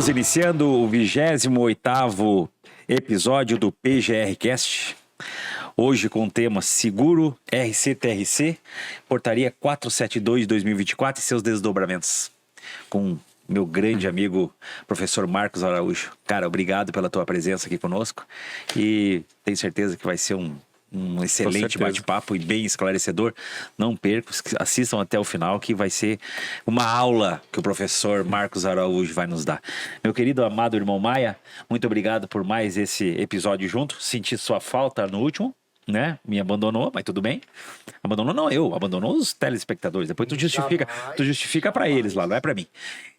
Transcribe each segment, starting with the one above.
Estamos iniciando o 28º episódio do PGRcast. Hoje com o tema Seguro RC-TRC, Portaria 472/2024 e seus desdobramentos. Com meu grande amigo, professor Marcos Araújo. Cara, obrigado pela tua presença aqui conosco. E tenho certeza que vai ser um excelente bate-papo e bem esclarecedor. Não percam, assistam até o final, que vai ser uma aula que o professor Marcos Araújo vai nos dar. Meu querido amado irmão Maia, muito obrigado por mais esse episódio junto. Senti sua falta no último, né? Me abandonou, mas tudo bem. Abandonou não eu, abandonou os telespectadores. Depois tu justifica para eles lá, não é para mim.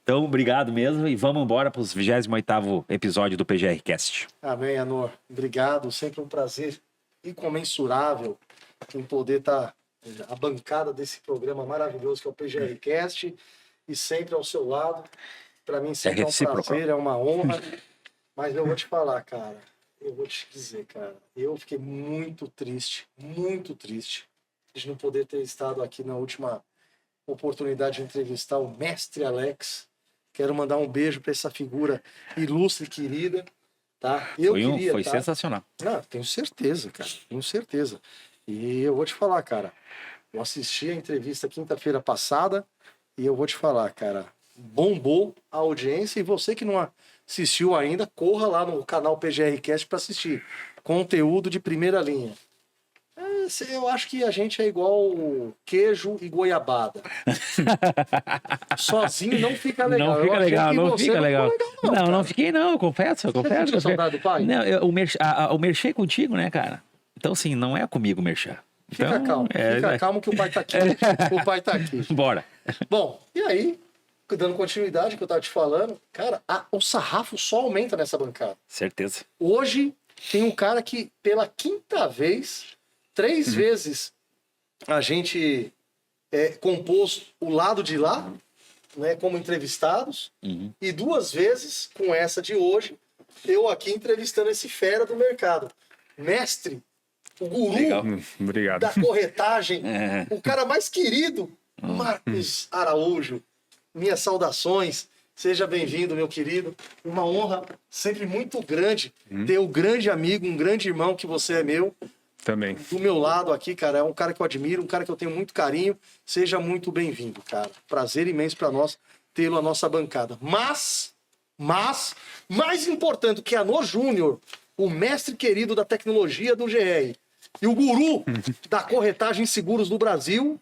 Então, obrigado mesmo e vamos embora para os 28º episódio do PGRcast. Amém, Anor. Obrigado, sempre um prazer incomensurável em poder estar a bancada desse programa maravilhoso que é o PGRcast e sempre ao seu lado. Para mim sempre é um prazer, é uma honra. Mas eu vou te falar, cara, eu vou te dizer, cara, eu fiquei muito triste de não poder ter estado aqui na última oportunidade de entrevistar o mestre Alex. Quero mandar um beijo para essa figura ilustre e querida. Tá? Foi sensacional. Não, tenho certeza, cara. Tenho certeza. E eu vou te falar, cara. Eu assisti a entrevista quinta-feira passada e eu vou te falar, cara. Bombou a audiência e você que não assistiu ainda, corra lá no canal PGRcast para assistir. Conteúdo de primeira linha. Eu acho que a gente é igual queijo e goiabada. Sozinho não fica legal. Não fica legal, não fica legal. Não fiquei não, eu confesso. Você sentiu saudade do pai? Não, o merchan é contigo, né, cara? Então, assim, não é comigo o merchan. Fica calmo, fica calmo que o pai tá aqui. O pai tá aqui. Bora. Bom, e aí, dando continuidade que eu tava te falando, cara, o sarrafo só aumenta nessa bancada. Certeza. Hoje tem um cara que, pela quinta vez... 3 vezes a gente compôs o lado de lá, né, como entrevistados, e 2 vezes, com essa de hoje, eu aqui entrevistando esse fera do mercado. Mestre, o guru da corretagem, o cara mais querido, Marcos Araújo. Minhas saudações, seja bem-vindo, meu querido. Uma honra sempre muito grande ter um grande amigo, um grande irmão que você é meu. Também. Do meu lado aqui, cara, é um cara que eu admiro, um cara que eu tenho muito carinho. Seja muito bem-vindo, cara. Prazer imenso para nós tê-lo à nossa bancada. Mas, mais importante que Anor Júnior, o mestre querido da tecnologia do GR e o guru da corretagem seguros do Brasil,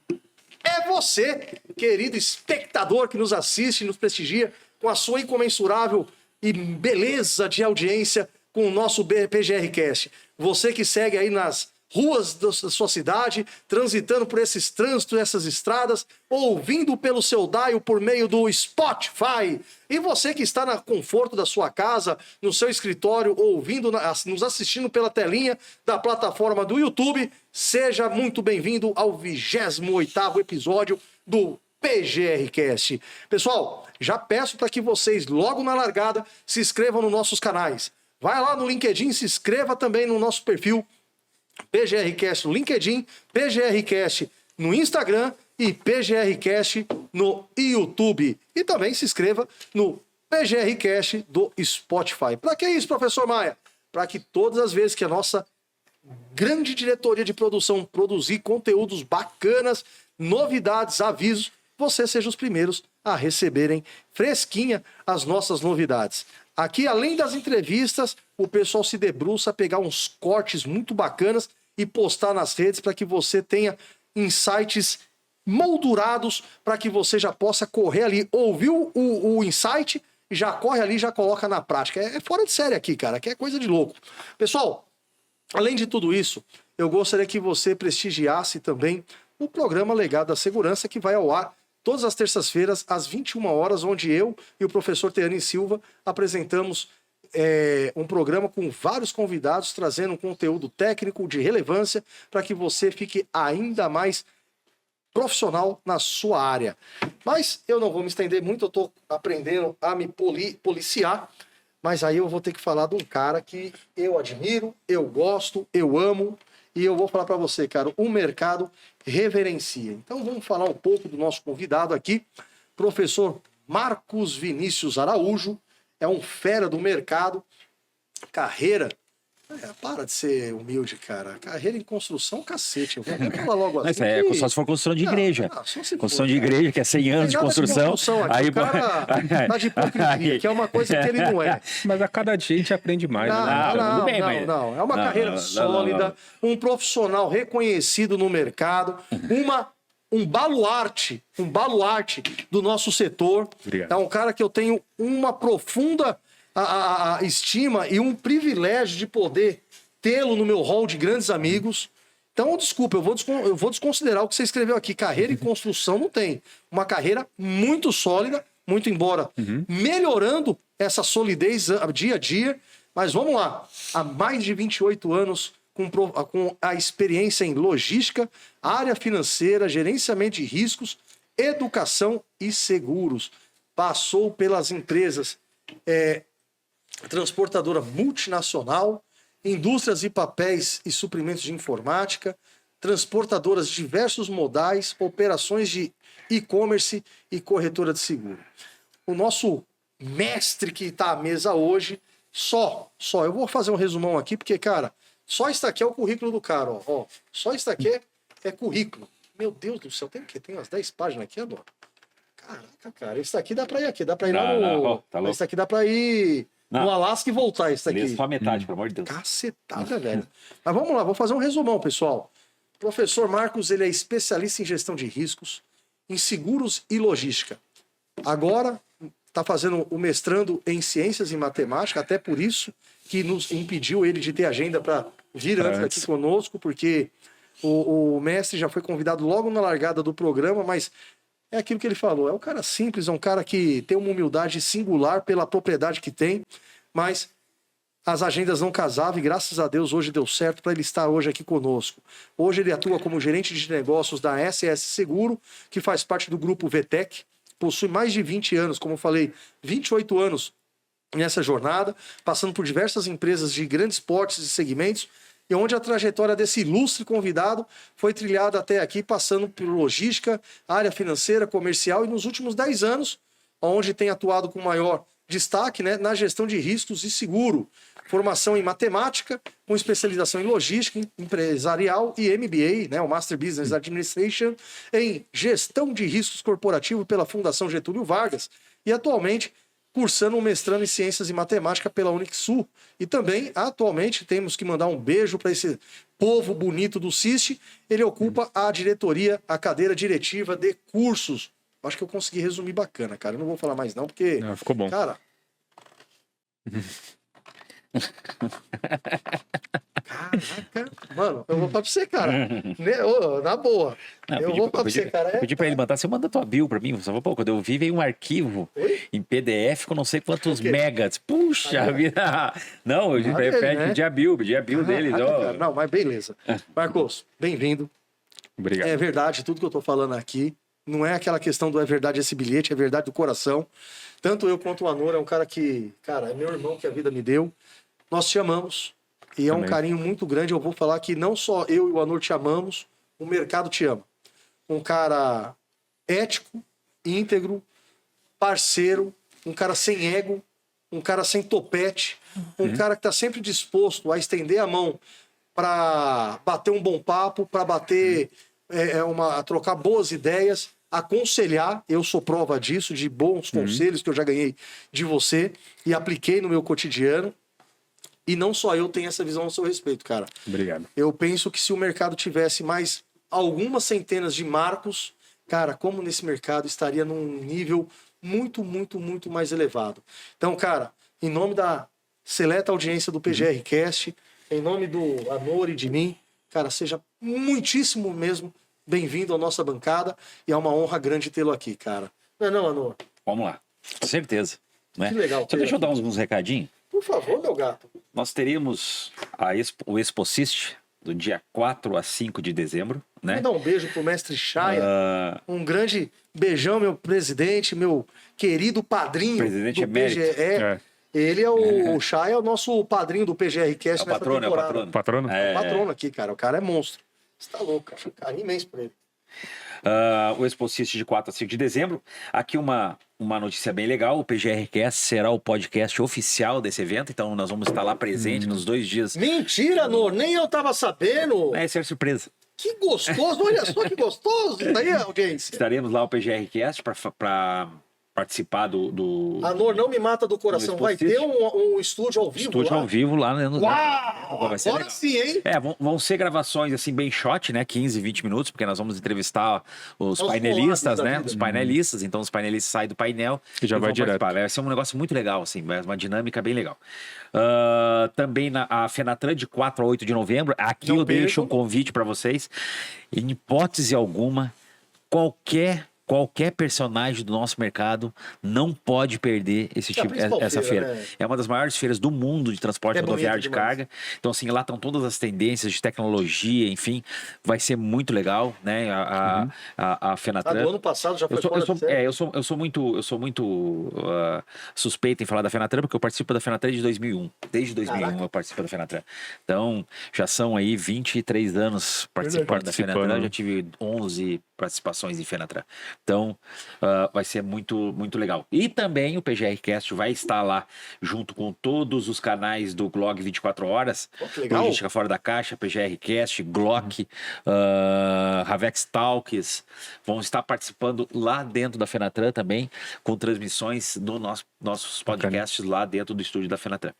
é você, querido espectador que nos assiste, nos prestigia com a sua incomensurável e beleza de audiência com o nosso PGRcast. Você que segue aí nas ruas da sua cidade, transitando por esses trânsitos, essas estradas, ouvindo pelo seu dial por meio do Spotify. E você que está no conforto da sua casa, no seu escritório, ouvindo, nos assistindo pela telinha da plataforma do YouTube, seja muito bem-vindo ao 28º episódio do PGRcast. Pessoal, já peço para que vocês, logo na largada, se inscrevam nos nossos canais. Vai lá no LinkedIn, se inscreva também no nosso perfil PGRcast no LinkedIn, PGRcast no Instagram e PGRcast no YouTube. E também se inscreva no PGRcast do Spotify. Para que isso, professor Maia? Para que todas as vezes que a nossa grande diretoria de produção produzir conteúdos bacanas, novidades, avisos, vocês sejam os primeiros a receberem fresquinha as nossas novidades. Aqui, além das entrevistas, o pessoal se debruça a pegar uns cortes muito bacanas e postar nas redes para que você tenha insights moldurados para que você já possa correr ali. Ouviu o insight, já corre ali, já coloca na prática. É fora de série aqui, cara, que é coisa de louco. Pessoal, além de tudo isso, eu gostaria que você prestigiasse também o programa Legado da Segurança, que vai ao ar todas as terças-feiras, às 21 horas, onde eu e o professor Teane Silva apresentamos um programa com vários convidados, trazendo um conteúdo técnico de relevância para que você fique ainda mais profissional na sua área. Mas eu não vou me estender muito, eu estou aprendendo a me policiar, mas aí eu vou ter que falar de um cara que eu admiro, eu gosto, eu amo, e eu vou falar para você, cara, o mercado reverencia. Então vamos falar um pouco do nosso convidado aqui, professor Marcos Vinícius Araújo. é um fera do mercado. Carreira, para de ser humilde, cara. Carreira em construção, cacete. Eu vou até falar logo assim. Só se for construção de igreja. Só se Construção for, de cara. igreja, que é 100 anos de Não tem nada construção. aqui. Aí O cara tá de hipocrisia, que é uma coisa que ele não é. Mas a cada dia a gente aprende mais. né? tudo bem, mas- Não. É uma Não, carreira não, sólida, um profissional reconhecido no mercado, um baluarte do nosso setor. Obrigado. É um cara que eu tenho uma profunda a estima e um privilégio de poder tê-lo no meu hall de grandes amigos. Então, desculpa, eu vou desconsiderar o que você escreveu aqui. Carreira em construção não tem. Uma carreira muito sólida, muito embora melhorando essa solidez dia a dia. Mas vamos lá. Há mais de 28 anos, com a experiência em logística, área financeira, gerenciamento de riscos, educação e seguros. Passou pelas empresas transportadora multinacional, indústrias e papéis e suprimentos de informática, transportadoras de diversos modais, operações de e-commerce e corretora de seguro. O nosso mestre que está à mesa hoje, eu vou fazer um resumão aqui, porque, cara, só isso aqui é o currículo do cara, ó. Só isso aqui é currículo. Meu Deus do céu, tem o quê? Tem umas 10 páginas aqui, Adoro? Caraca, cara, esse aqui dá pra ir aqui, dá pra ir lá no... tá louco. Esse aqui dá pra ir no Alasca e voltar, esse aqui. Lê só a metade, pelo amor de Deus. Cacetada, velho. Mas vamos lá, vou fazer um resumão, pessoal. O professor Marcos, ele é especialista em gestão de riscos, em seguros e logística. Agora, está fazendo o mestrando em ciências e matemática, até por isso que nos impediu ele de ter agenda para vir antes aqui conosco, porque o mestre já foi convidado logo na largada do programa, mas é aquilo que ele falou, é um cara simples, é um cara que tem uma humildade singular pela propriedade que tem, mas as agendas não casavam e graças a Deus hoje deu certo para ele estar hoje aqui conosco. Hoje ele atua como gerente de negócios da SS Seguro, que faz parte do grupo VTEC, possui mais de 20 anos, como eu falei, 28 anos nessa jornada, passando por diversas empresas de grandes portes e segmentos, e onde a trajetória desse ilustre convidado foi trilhada até aqui, passando por logística, área financeira, comercial, e nos últimos 10 anos, onde tem atuado com maior destaque, né, na gestão de riscos e seguro, formação em matemática, com especialização em logística empresarial e MBA, né, o Master Business Administration, em gestão de riscos corporativo pela Fundação Getúlio Vargas, e atualmente cursando um mestrado em Ciências e Matemática pela Unixul. E também, atualmente, temos que mandar um beijo para esse povo bonito do CIST. Ele ocupa a diretoria, a cadeira diretiva de cursos. Acho que eu consegui resumir bacana, cara. Eu não vou falar mais não, porque... Não, ficou bom. Cara... Caraca, mano, eu vou falar pra você, cara. Na boa. Eu vou falar pra você, cara. Pedi pra ele mandar, você manda tua bio pra mim. Pô, quando eu vi, veio um arquivo em PDF com não sei quantos megas. Puxa vida! Não, eu pedi a bio deles. Cara, não, mas beleza. Marcos, bem-vindo. Obrigado. É verdade, tudo que eu tô falando aqui. Não é aquela questão do é verdade esse bilhete, é verdade do coração. Tanto eu quanto o Anor é um cara que, cara, é meu irmão que a vida me deu. Nós te amamos. E é um carinho muito grande. Eu vou falar que não só eu e o Anor te amamos, o mercado te ama. Um cara ético, íntegro, parceiro, um cara sem ego, um cara sem topete, um cara que está sempre disposto a estender a mão para bater um bom papo, para bater, trocar boas ideias, aconselhar. Eu sou prova disso, de bons conselhos que eu já ganhei de você e apliquei no meu cotidiano. E não só eu tenho essa visão ao seu respeito, cara. Obrigado. Eu penso que se o mercado tivesse mais algumas centenas de Marcos, cara, como nesse mercado estaria num nível muito, muito, muito mais elevado. Então, cara, em nome da seleta audiência do PGR Cast, em nome do Anor e de mim, cara, seja muitíssimo mesmo bem-vindo à nossa bancada e é uma honra grande tê-lo aqui, cara. Não é não, Anor? Vamos lá, com certeza. Né? Que legal. Só deixa eu dar uns recadinhos. Por favor, meu gato. Nós teríamos o Exposist do dia 4 a 5 de dezembro, né? Vou dar um beijo pro mestre Chaya. Um grande beijão, meu presidente, meu querido padrinho Presidente do emérito. PGR. Ele é o Chaya, é o nosso padrinho do PGR Cast nessa temporada. É o patrono. Patrono? É o patrono aqui, cara. O cara é monstro. Você tá louco, cara. Carinho imenso pra ele. O Exposist de 4 a 5 de dezembro. Aqui uma uma notícia bem legal. O PGRcast será o podcast oficial desse evento. Então, nós vamos estar lá presente nos 2 dias. Mentira, Nor, nem eu tava sabendo. Essa é surpresa. Que gostoso, olha só que gostoso. Isso aí, audiência. Estaremos lá o PGRcast para participar do A Nor não me mata do coração. No Vai Expo ter um estúdio ao vivo estúdio lá? ao vivo lá, né? Uau! Vai ser Agora legal. sim, hein? Vão ser gravações assim bem short, né? 15, 20 minutos, porque nós vamos entrevistar os Os painelistas, colados da né? vida. Os painelistas, então os painelistas saem do painel E já vão vai direto. participar. Vai ser um negócio muito legal, assim, uma dinâmica bem legal. Também a Fenatran, de 4 a 8 de novembro. Aqui Não eu deixo percam. um convite para vocês. Em hipótese alguma, qualquer personagem do nosso mercado não pode perder É a principal essa feira. feira, né? É uma das maiores feiras do mundo de transporte É rodoviário bonito de demais. carga. Então, assim, lá estão todas as tendências de tecnologia, enfim. Vai ser muito legal, né? A A Fenatran. do ano passado já foi fora de série. Eu sou muito suspeito em falar da Fenatran, porque eu participo da Fenatran de 2001. Desde 2001 Caraca. eu participo da Fenatran. Então, já são aí 23 anos participando da Fenatran. Já tive 11 participações em Fenatran. Então, vai ser muito, muito legal. E também o PGRcast vai estar lá junto com todos os canais do Glog 24 Horas. Pô, que legal. Logística Fora da Caixa, PGRcast, Glock, Ravex Talks. Vão estar participando lá dentro da Fenatran também, com transmissões do nossos podcasts lá dentro do estúdio da Fenatran.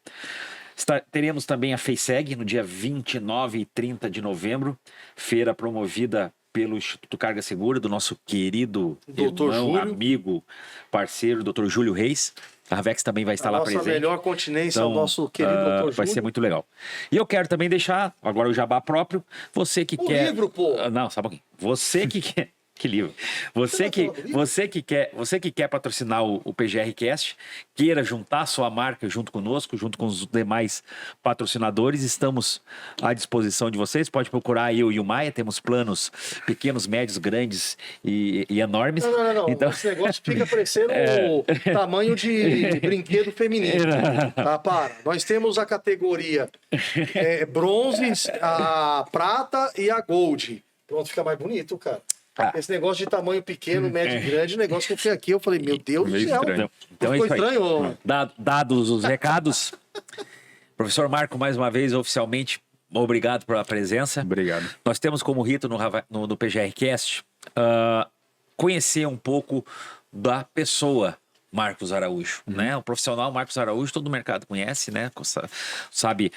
Teremos também a FEISEG no dia 29 e 30 de novembro, feira promovida pelo Instituto Carga Segura, do nosso querido Dr. irmão, Júlio. amigo, parceiro, Dr. Júlio Reis. A Ravex também vai estar A lá nossa presente. melhor continência, Então, o nosso querido Dr. vai Júlio. ser muito legal. E eu quero também deixar, agora o jabá próprio, você que O quer... livro, pô. Não, só um pouquinho. Você que quer... Que livro. Você que quer patrocinar o PGRcast, queira juntar sua marca junto conosco, junto com os demais patrocinadores, estamos à disposição de vocês. Pode procurar eu e o Maia, temos planos pequenos, médios, grandes e enormes. Não. Então, Esse negócio fica parecendo o tamanho de brinquedo feminino. Tá, para. Nós temos a categoria bronze, a prata e a gold. Pronto, fica mais bonito, cara. Esse negócio de tamanho pequeno, médio e grande, negócio que eu fui aqui, eu falei, meu Deus do Meio céu. estranho. Então é Ficou isso aí. estranho. Dados os recados, professor Marco, mais uma vez, oficialmente, obrigado pela presença. Obrigado. Nós temos como rito no PGRcast conhecer um pouco da pessoa Marcos Araújo, né? O profissional Marcos Araújo, todo o mercado conhece, né? Sabe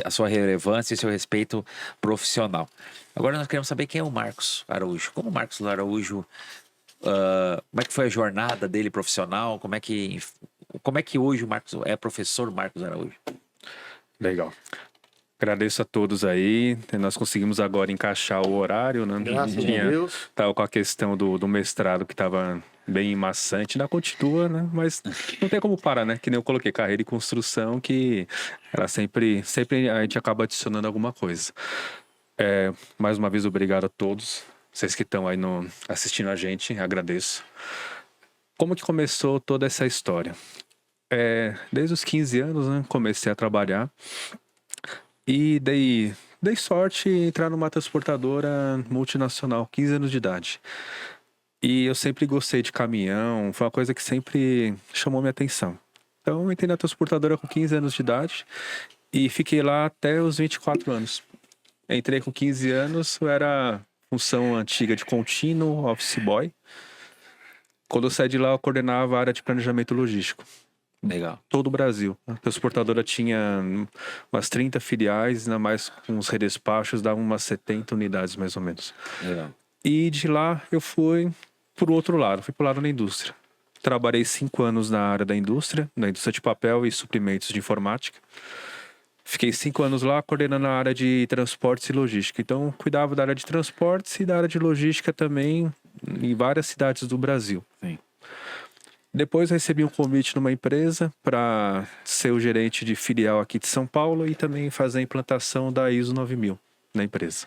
a sua relevância e seu respeito profissional. Agora nós queremos saber quem é o Marcos Araújo. Como o Marcos Araújo, como é que foi a jornada dele profissional? Como é que hoje o Marcos é professor Marcos Araújo? Legal. Agradeço a todos aí. Nós conseguimos agora encaixar o horário, né? Graças a Deus. Tava com a questão do mestrado que estava bem maçante, ainda continua, né? Mas não tem como parar, né? Que nem eu coloquei carreira e construção, que ela sempre a gente acaba adicionando alguma coisa. Mais uma vez, obrigado a todos. Vocês que estão aí assistindo a gente, agradeço. Como que começou toda essa história? Desde os 15 anos, né? Comecei a trabalhar. E dei sorte em entrar numa transportadora multinacional, 15 anos de idade. E eu sempre gostei de caminhão, foi uma coisa que sempre chamou minha atenção. Então eu entrei na transportadora com 15 anos de idade e fiquei lá até os 24 anos. Entrei com 15 anos, eu era função antiga de contínuo, office boy. Quando eu saí de lá, eu coordenava a área de planejamento logístico. Legal. Todo o Brasil. A transportadora tinha umas 30 filiais, ainda mais com os redespachos, dava umas 70 unidades mais ou menos. Legal. E de lá eu fui pro outro lado, fui pro lado da indústria. Trabalhei 5 anos na área da indústria, na indústria de papel e suprimentos de informática. Fiquei 5 anos lá coordenando a área de transportes e logística. Então, cuidava da área de transportes e da área de logística também em várias cidades do Brasil. Sim. Depois recebi um convite numa empresa para ser o gerente de filial aqui de São Paulo e também fazer a implantação da ISO 9000 na empresa.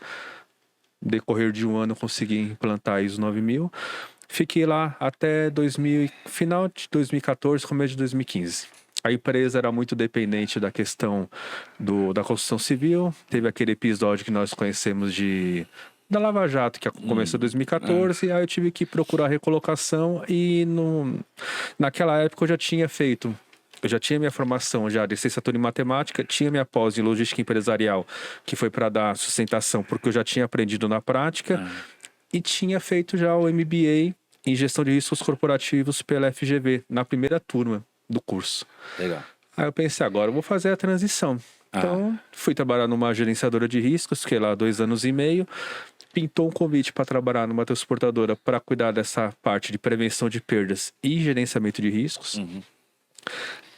No decorrer de um ano consegui implantar a ISO 9000. Fiquei lá até final de 2014, começo de 2015. A empresa era muito dependente da questão da construção civil. Teve aquele episódio que nós conhecemos da Lava Jato, que começou em 2014, aí eu tive que procurar recolocação e naquela época eu já tinha minha formação já de licenciatura em matemática, tinha minha pós em logística empresarial, que foi para dar sustentação, porque eu já tinha aprendido na prática, e tinha feito já o MBA em gestão de riscos corporativos pela FGV, na primeira turma do curso. Legal. Aí eu pensei, agora eu vou fazer a transição. Então, fui trabalhar numa gerenciadora de riscos, fiquei lá 2 anos e meio, pintou um convite para trabalhar numa transportadora para cuidar dessa parte de prevenção de perdas e gerenciamento de riscos.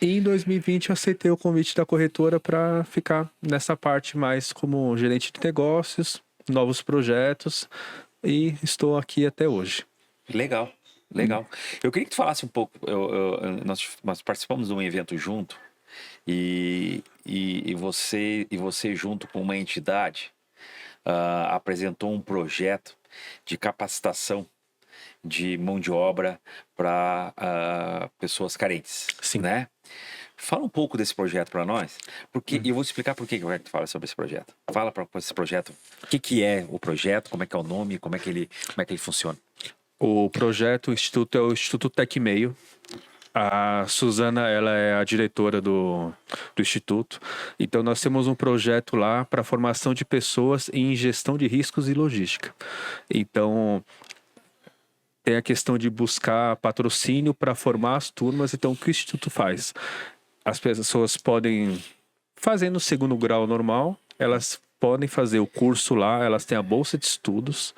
E em 2020 eu aceitei o convite da corretora para ficar nessa parte mais como gerente de negócios, novos projetos, e estou aqui até hoje. Legal, legal. Eu queria que tu falasse um pouco. Nós participamos de um evento junto e você junto com uma entidade apresentou um projeto de capacitação de mão de obra para pessoas carentes, Sim. né? Fala um pouco desse projeto para nós, porque eu vou explicar por que eu quero que tu fale sobre esse projeto. Fala para esse projeto, o que é o projeto, como é que é o nome, como é que ele funciona. O projeto, o Instituto é o Instituto Tecmeio. A Suzana, ela é a diretora do Instituto. Então, nós temos um projeto lá para formação de pessoas em gestão de riscos e logística. Então, tem a questão de buscar patrocínio para formar as turmas. Então, o que o Instituto faz? As pessoas podem fazer no segundo grau normal, elas podem fazer o curso lá, elas têm a bolsa de estudos.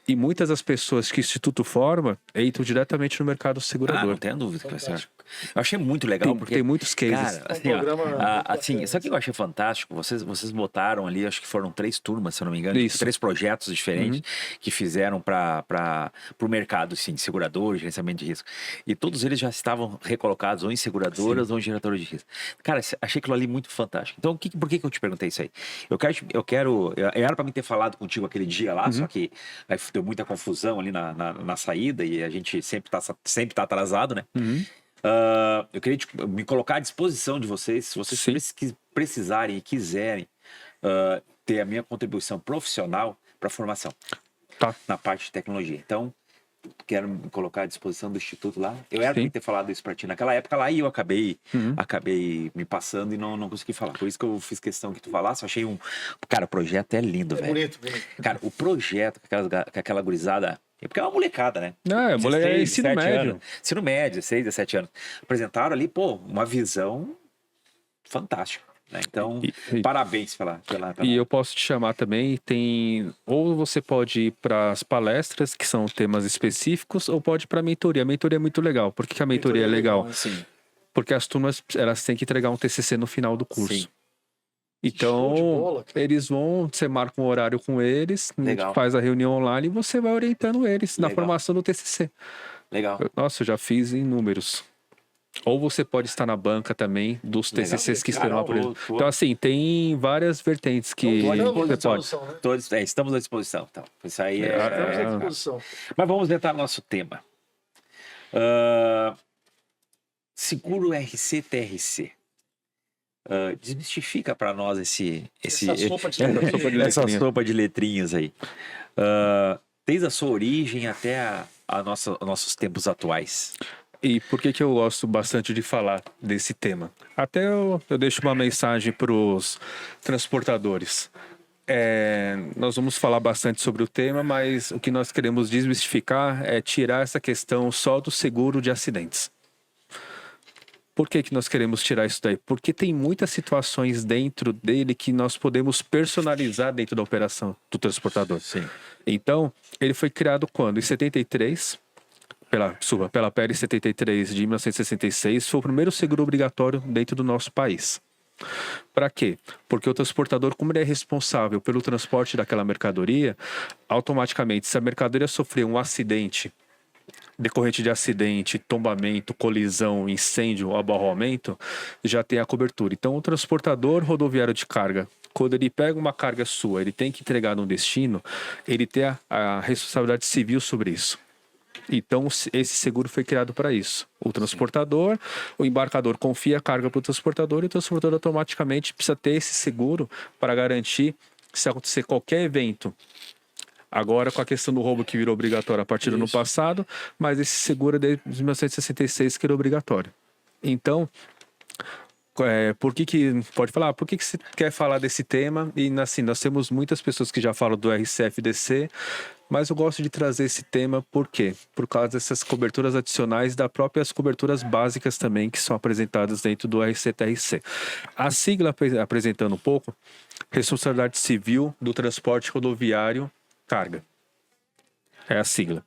E muitas das pessoas que o Instituto forma entram diretamente no mercado segurador. Não tenho dúvida que vai ser. Eu achei muito legal, porque tem muitos cases. Cara, assim, sabe o que eu achei fantástico? Vocês botaram ali, acho que foram 3 turmas, se eu não me engano, Isso. 3 projetos diferentes que fizeram para o mercado, assim, de segurador, gerenciamento de risco. E todos eles já estavam recolocados ou em seguradoras ou em geradores de risco. Cara, achei aquilo ali muito fantástico. Então, por que eu te perguntei isso aí? Era para mim ter falado contigo aquele dia lá, só que aí deu muita confusão ali na saída e a gente sempre tá atrasado, né? Eu queria me colocar à disposição de vocês, se vocês precisarem e quiserem ter a minha contribuição profissional para a formação na parte de tecnologia. Então, quero me colocar à disposição do Instituto lá. Eu era para ter falado isso para ti naquela época lá e eu acabei me passando e não consegui falar. Por isso que eu fiz questão que tu falasse. Eu achei Cara, o projeto é lindo, velho. Bonito. Cara, o projeto com aquela gurizada... Porque é uma molecada, né? É ensino médio. Ensino médio, 16, 17 anos. Apresentaram ali, uma visão fantástica. Né? Então, parabéns pela... E eu posso te chamar também, ou você pode ir para as palestras, que são temas específicos, ou pode ir para a mentoria. A mentoria é muito legal. Por que a mentoria é legal? Sim. Porque as turmas, elas têm que entregar um TCC no final do curso. Sim. Então, bola, você marca um horário com eles, faz a reunião online e você vai orientando eles na formação do TCC. Legal. Nossa, eu já fiz inúmeros. Ou você pode estar na banca também dos TCCs que estão apresentados. Então, assim, tem várias vertentes que você pode. Estamos à disposição. Então. Isso aí Estamos à disposição. Mas vamos entrar no nosso tema. Seguro RC-TRC. Desmistifica para nós essa sopa de letrinhas aí. Desde a sua origem até nossos tempos atuais. E por que eu gosto bastante de falar desse tema? Até eu deixo uma mensagem para os transportadores. Nós vamos falar bastante sobre o tema, mas o que nós queremos desmistificar é tirar essa questão só do seguro de acidentes. Por que nós queremos tirar isso daí? Porque tem muitas situações dentro dele que nós podemos personalizar dentro da operação do transportador. Sim. Então, ele foi criado quando? Em 73, pela PL 73 de 1966, foi o primeiro seguro obrigatório dentro do nosso país. Para quê? Porque o transportador, como ele é responsável pelo transporte daquela mercadoria, automaticamente, se a mercadoria sofrer um acidente, decorrente de acidente, tombamento, colisão, incêndio ou abarroamento, já tem a cobertura. Então, o transportador rodoviário de carga, quando ele pega uma carga sua, ele tem que entregar no destino, ele tem a responsabilidade civil sobre isso. Então, esse seguro foi criado para isso. O transportador, o embarcador confia a carga para o transportador e o transportador automaticamente precisa ter esse seguro para garantir, se acontecer qualquer evento Agora com a questão do roubo que virou obrigatório a partir do ano passado, mas esse seguro é desde 1966 que era obrigatório. Então, pode falar, por que você quer falar desse tema? E assim, nós temos muitas pessoas que já falam do RCFDC, mas eu gosto de trazer esse tema por quê? Por causa dessas coberturas adicionais das próprias coberturas básicas também que são apresentadas dentro do RCTRC. A sigla, apresentando um pouco, Responsabilidade Civil do Transporte Rodoviário Carga. É a sigla.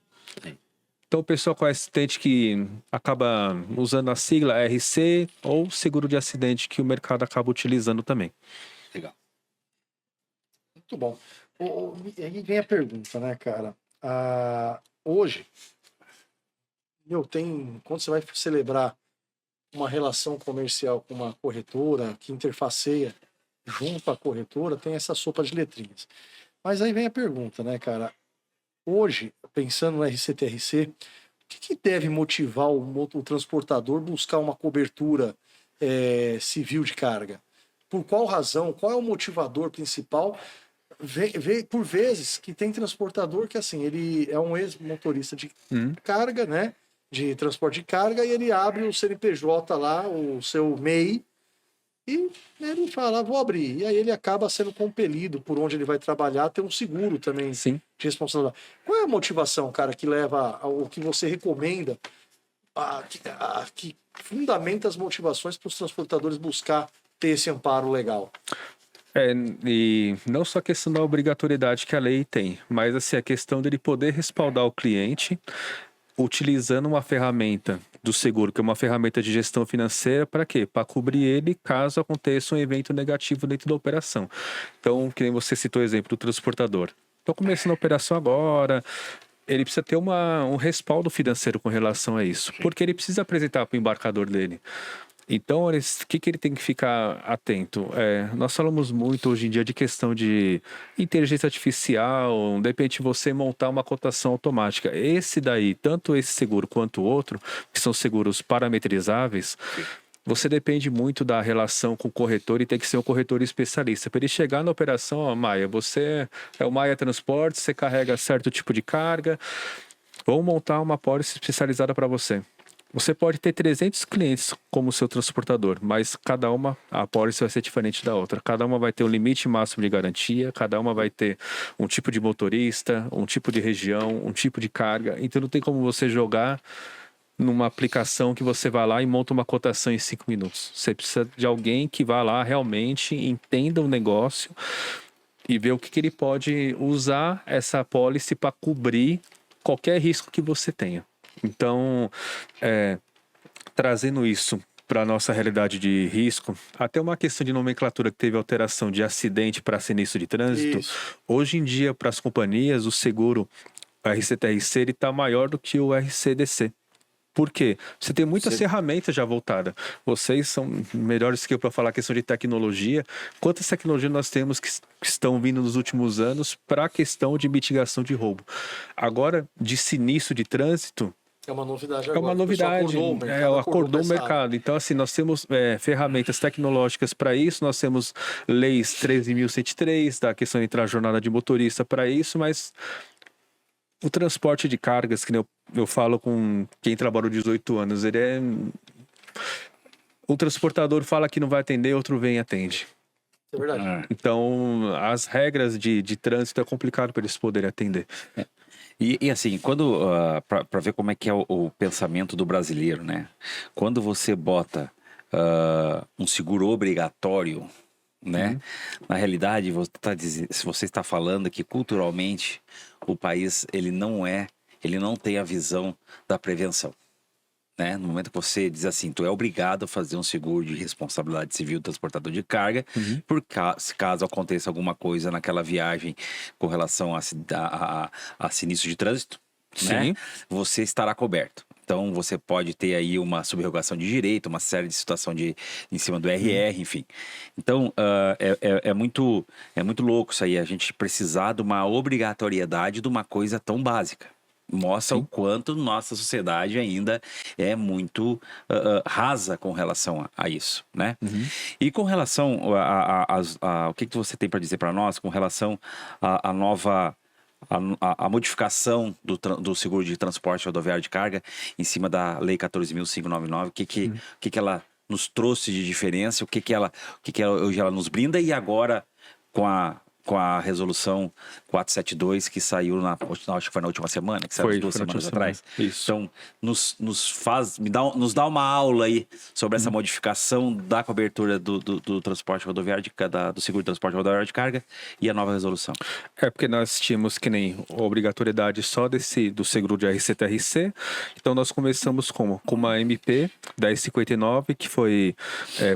Então o pessoal com acidente que acaba usando a sigla RC ou seguro de acidente que o mercado acaba utilizando também. Legal. Muito bom. E aí vem a pergunta, né, cara? Hoje, quando você vai celebrar uma relação comercial com uma corretora que interfaceia junto à corretora, tem essa sopa de letrinhas. Mas aí vem a pergunta, né, cara? Hoje, pensando no RCTRC, o que deve motivar o transportador buscar uma cobertura civil de carga? Por qual razão? Qual é o motivador principal? Por vezes que tem transportador que assim, ele é um ex-motorista de carga, né? De transporte de carga, e ele abre o CNPJ lá, o seu MEI, e ele fala, vou abrir. E aí ele acaba sendo compelido por onde ele vai trabalhar a ter um seguro também. Sim. De responsabilidade. Qual é a motivação, cara, que leva ao que você recomenda, que fundamenta as motivações para os transportadores buscar ter esse amparo legal? E não só a questão da obrigatoriedade que a lei tem, mas assim, a questão dele poder respaldar o cliente utilizando uma ferramenta do seguro, que é uma ferramenta de gestão financeira, para quê? Para cobrir ele caso aconteça um evento negativo dentro da operação. Então, que nem você citou o exemplo do transportador. Estou começando a operação agora, ele precisa ter um respaldo financeiro com relação a isso, porque ele precisa apresentar para o embarcador dele. Então, o que ele tem que ficar atento? Nós falamos muito hoje em dia de questão de inteligência artificial, de repente você montar uma cotação automática. Esse daí, tanto esse seguro quanto o outro, que são seguros parametrizáveis, você depende muito da relação com o corretor e tem que ser um corretor especialista. Para ele chegar na operação, ó, Maia, você é o Maia Transporte, você carrega certo tipo de carga, vamos montar uma pólice especializada para você. Você pode ter 300 clientes como seu transportador, mas a pólice vai ser diferente da outra. Cada uma vai ter um limite máximo de garantia, cada uma vai ter um tipo de motorista, um tipo de região, um tipo de carga. Então não tem como você jogar numa aplicação que você vai lá e monta uma cotação em 5 minutos. Você precisa de alguém que vá lá realmente, entenda o negócio e ver o que ele pode usar essa pólice para cobrir qualquer risco que você tenha. Então, trazendo isso para a nossa realidade de risco, até uma questão de nomenclatura que teve alteração de acidente para sinistro de trânsito. Isso. Hoje em dia, para as companhias, o seguro RCTRC está maior do que o RCDC. Por quê? Você tem muitas ferramentas já voltadas. Vocês são melhores que eu para falar a questão de tecnologia. Quantas tecnologias nós temos que estão vindo nos últimos anos para a questão de mitigação de roubo? Agora, de sinistro de trânsito, é uma novidade agora. É uma novidade. Acordou o mercado. Então, assim, nós temos ferramentas tecnológicas para isso, nós temos leis 13.103, da questão de entrar jornada de motorista para isso, mas o transporte de cargas, que eu falo com quem trabalhou 18 anos, o transportador fala que não vai atender, outro vem e atende. É verdade. Então, as regras de trânsito é complicado para eles poderem atender. E assim, quando para ver como é que é o pensamento do brasileiro, né? Quando você bota um seguro obrigatório, né? Na realidade, você está falando que culturalmente o país ele não tem a visão da prevenção. Né? No momento que você diz assim, tu é obrigado a fazer um seguro de responsabilidade civil do transportador de carga, por caso aconteça alguma coisa naquela viagem com relação a sinistro de trânsito, né? Você estará coberto. Então, você pode ter aí uma subrogação de direito, uma série de situação em cima do RR, enfim. Então, é muito louco isso aí, a gente precisar de uma obrigatoriedade de uma coisa tão básica. Mostra o quanto nossa sociedade ainda é muito rasa com relação a isso, né? E com relação o que você tem para dizer para nós com relação à nova a modificação do seguro de transporte rodoviário de carga em cima da Lei 14.599, o que ela nos trouxe de diferença, o que hoje ela nos brinda, e agora com a resolução 472 que saiu acho que foi na última semana, que saiu 2 semanas atrás. Isso. Então, nos dá uma aula aí sobre essa modificação da cobertura do transporte rodoviário, do seguro de transporte rodoviário de carga e a nova resolução. Porque nós tínhamos que nem obrigatoriedade só do seguro de RC-TRC, então nós começamos com uma MP 1059, que foi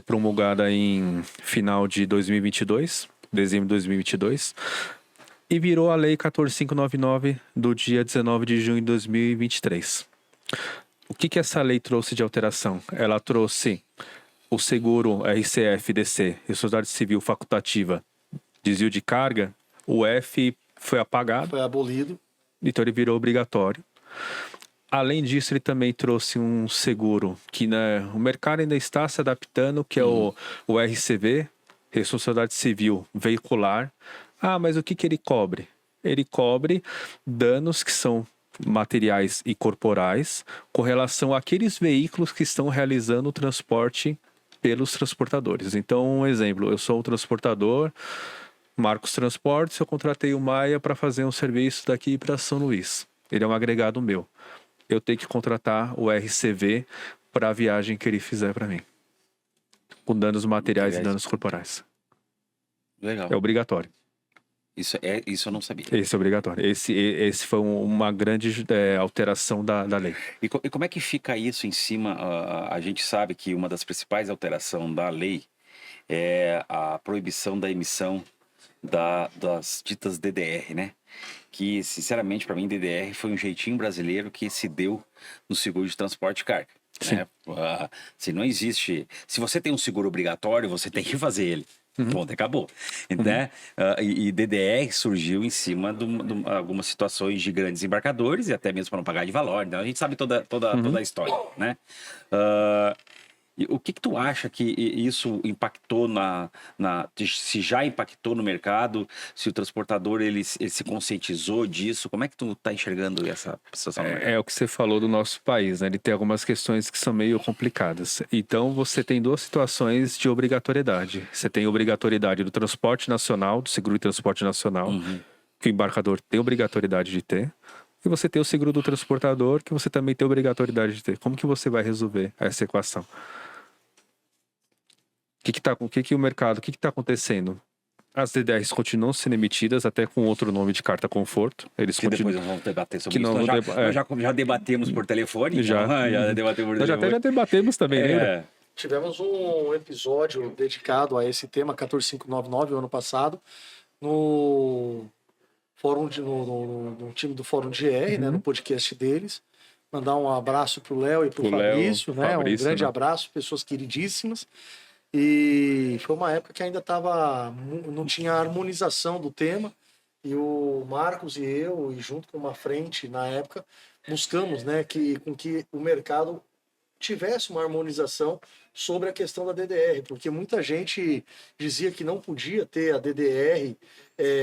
promulgada em final de 2022, dezembro de 2022, e virou a Lei 14.599 do dia 19 de junho de 2023. O que essa lei trouxe de alteração? Ela trouxe o seguro RCF-DC, Responsabilidade Civil Facultativa, desvio de carga, o F foi apagado. Foi abolido. Então ele virou obrigatório. Além disso, ele também trouxe um seguro que o mercado ainda está se adaptando, que é o RCV, Responsabilidade Civil Veicular. Mas o que ele cobre? Ele cobre danos que são materiais e corporais com relação àqueles veículos que estão realizando o transporte pelos transportadores. Então, um exemplo, eu sou um transportador, Marcos Transportes, eu contratei o Maia para fazer um serviço daqui para São Luís. Ele é um agregado meu. Eu tenho que contratar o RCV para a viagem que ele fizer para mim, com danos materiais e danos corporais. Legal. É obrigatório. Isso eu não sabia. Esse é obrigatório. Esse foi uma grande alteração da lei. E como é que fica isso em cima? A gente sabe que uma das principais alterações da lei é a proibição da emissão das ditas DDR, né? Que, sinceramente, para mim, DDR foi um jeitinho brasileiro que se deu no seguro de transporte de carga. Né? Se não existe... Se você tem um seguro obrigatório, você tem que fazer ele. Ponto, acabou. Né? E DDR surgiu em cima de algumas situações de grandes embarcadores e até mesmo para não pagar de valor. Então a gente sabe toda a história, né? E o que tu acha que isso impactou se já impactou no mercado, se o transportador ele se conscientizou disso? Como é que tu tá enxergando essa situação? É o que você falou do nosso país, né? Ele tem algumas questões que são meio complicadas. Então você tem duas situações de obrigatoriedade. Você tem a obrigatoriedade do transporte nacional, do seguro de transporte nacional, que o embarcador tem obrigatoriedade de ter. E você tem o seguro do transportador, que você também tem obrigatoriedade de ter. Como que você vai resolver essa equação? O que o mercado, o que está acontecendo? As DDRs continuam sendo emitidas, até com outro nome de carta conforto. Eles depois nós vamos debater sobre isso. Nós já debatemos por telefone? Já debatemos por telefone. Nós já debatemos também, lembra? Tivemos um episódio dedicado a esse tema, 14599, o ano passado, no fórum no time do Fórum GR, né, no podcast deles. Mandar um abraço pro Léo e pro Fabrício, né? Um grande abraço, pessoas queridíssimas. E foi uma época que ainda não tinha harmonização do tema, e o Marcos e eu, e junto com uma frente na época, buscamos, né, com que o mercado tivesse uma harmonização sobre a questão da DDR, porque muita gente dizia que não podia ter a DDR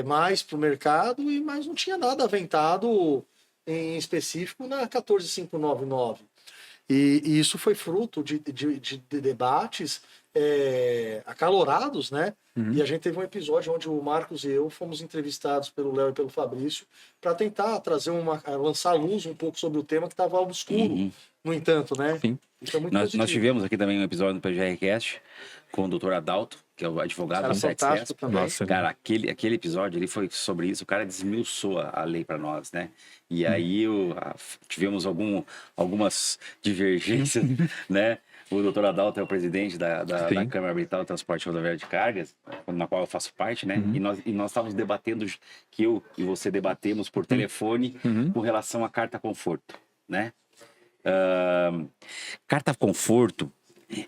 mais para o mercado, mas não tinha nada aventado em específico na 14599. E isso foi fruto de debates acalorados, né? E a gente teve um episódio onde o Marcos e eu fomos entrevistados pelo Léo e pelo Fabrício para tentar trazer lançar luz um pouco sobre o tema que estava obscuro, no entanto, né? Sim. Isso é muito nós tivemos aqui também um episódio do PGRcast com o Dr. Adalto, que é o advogado do fantástico também. Nossa, cara, aquele episódio ele foi sobre isso, o cara desmiuçou a lei para nós, né? E aí tivemos algumas divergências, né? O doutor Adalto é o presidente da Câmara Arbitral do Transporte Rodoviário de Cargas, na qual eu faço parte, né? E nós estávamos debatendo, que eu e você debatemos por telefone com relação à carta conforto, né? Carta conforto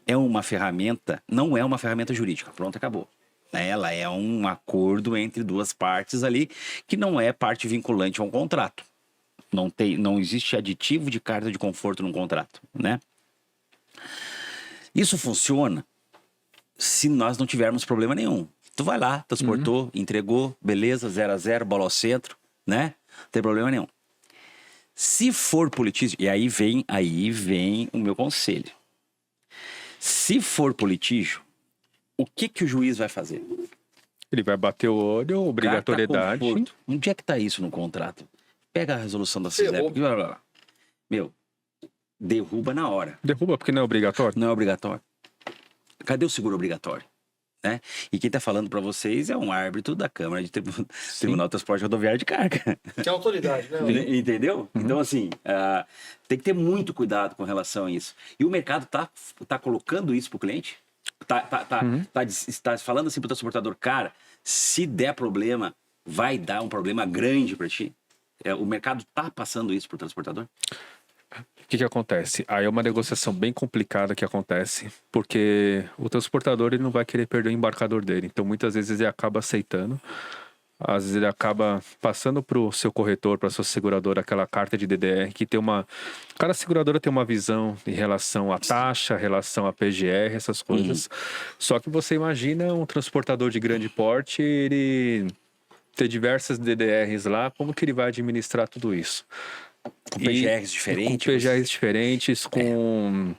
é uma ferramenta, não é uma ferramenta jurídica, pronto, acabou. Ela é um acordo entre duas partes ali, que não é parte vinculante a um contrato. Não existe aditivo de carta de conforto num contrato, né? Isso funciona se nós não tivermos problema nenhum. Tu vai lá, transportou, entregou, beleza, 0 a 0, bola ao centro, né? Não tem problema nenhum. Se for por litígio, e aí vem o meu conselho. Se for por litígio, o que o juiz vai fazer? Ele vai bater o olho, obrigatoriedade. Carta conforto. Onde é que tá isso no contrato? Pega a resolução da Ferrou. CISEP. Blá, blá, blá. Meu, derruba na hora. Derruba porque não é obrigatório. Não é obrigatório. Cadê o seguro obrigatório? Né? E quem tá falando para vocês é um árbitro da Câmara de Tribunal de Transporte Rodoviário de Carga. Que é autoridade, né? Entendeu? Então, assim, tem que ter muito cuidado com relação a isso. E o mercado tá colocando isso pro cliente? Tá falando assim pro transportador, cara, se der problema, vai dar um problema grande para ti? O mercado tá passando isso pro transportador? O que acontece? Aí é uma negociação bem complicada que acontece, porque o transportador ele não vai querer perder o embarcador dele. Então, muitas vezes ele acaba aceitando. Às vezes ele acaba passando para o seu corretor, para a sua seguradora, aquela carta de DDR que tem uma... Cada seguradora tem uma visão em relação à taxa, relação à PGR, essas coisas. Só que você imagina um transportador de grande porte, ele ter diversas DDRs lá, como que ele vai administrar tudo isso? Com PGRs diferentes? Com PGRs diferentes, com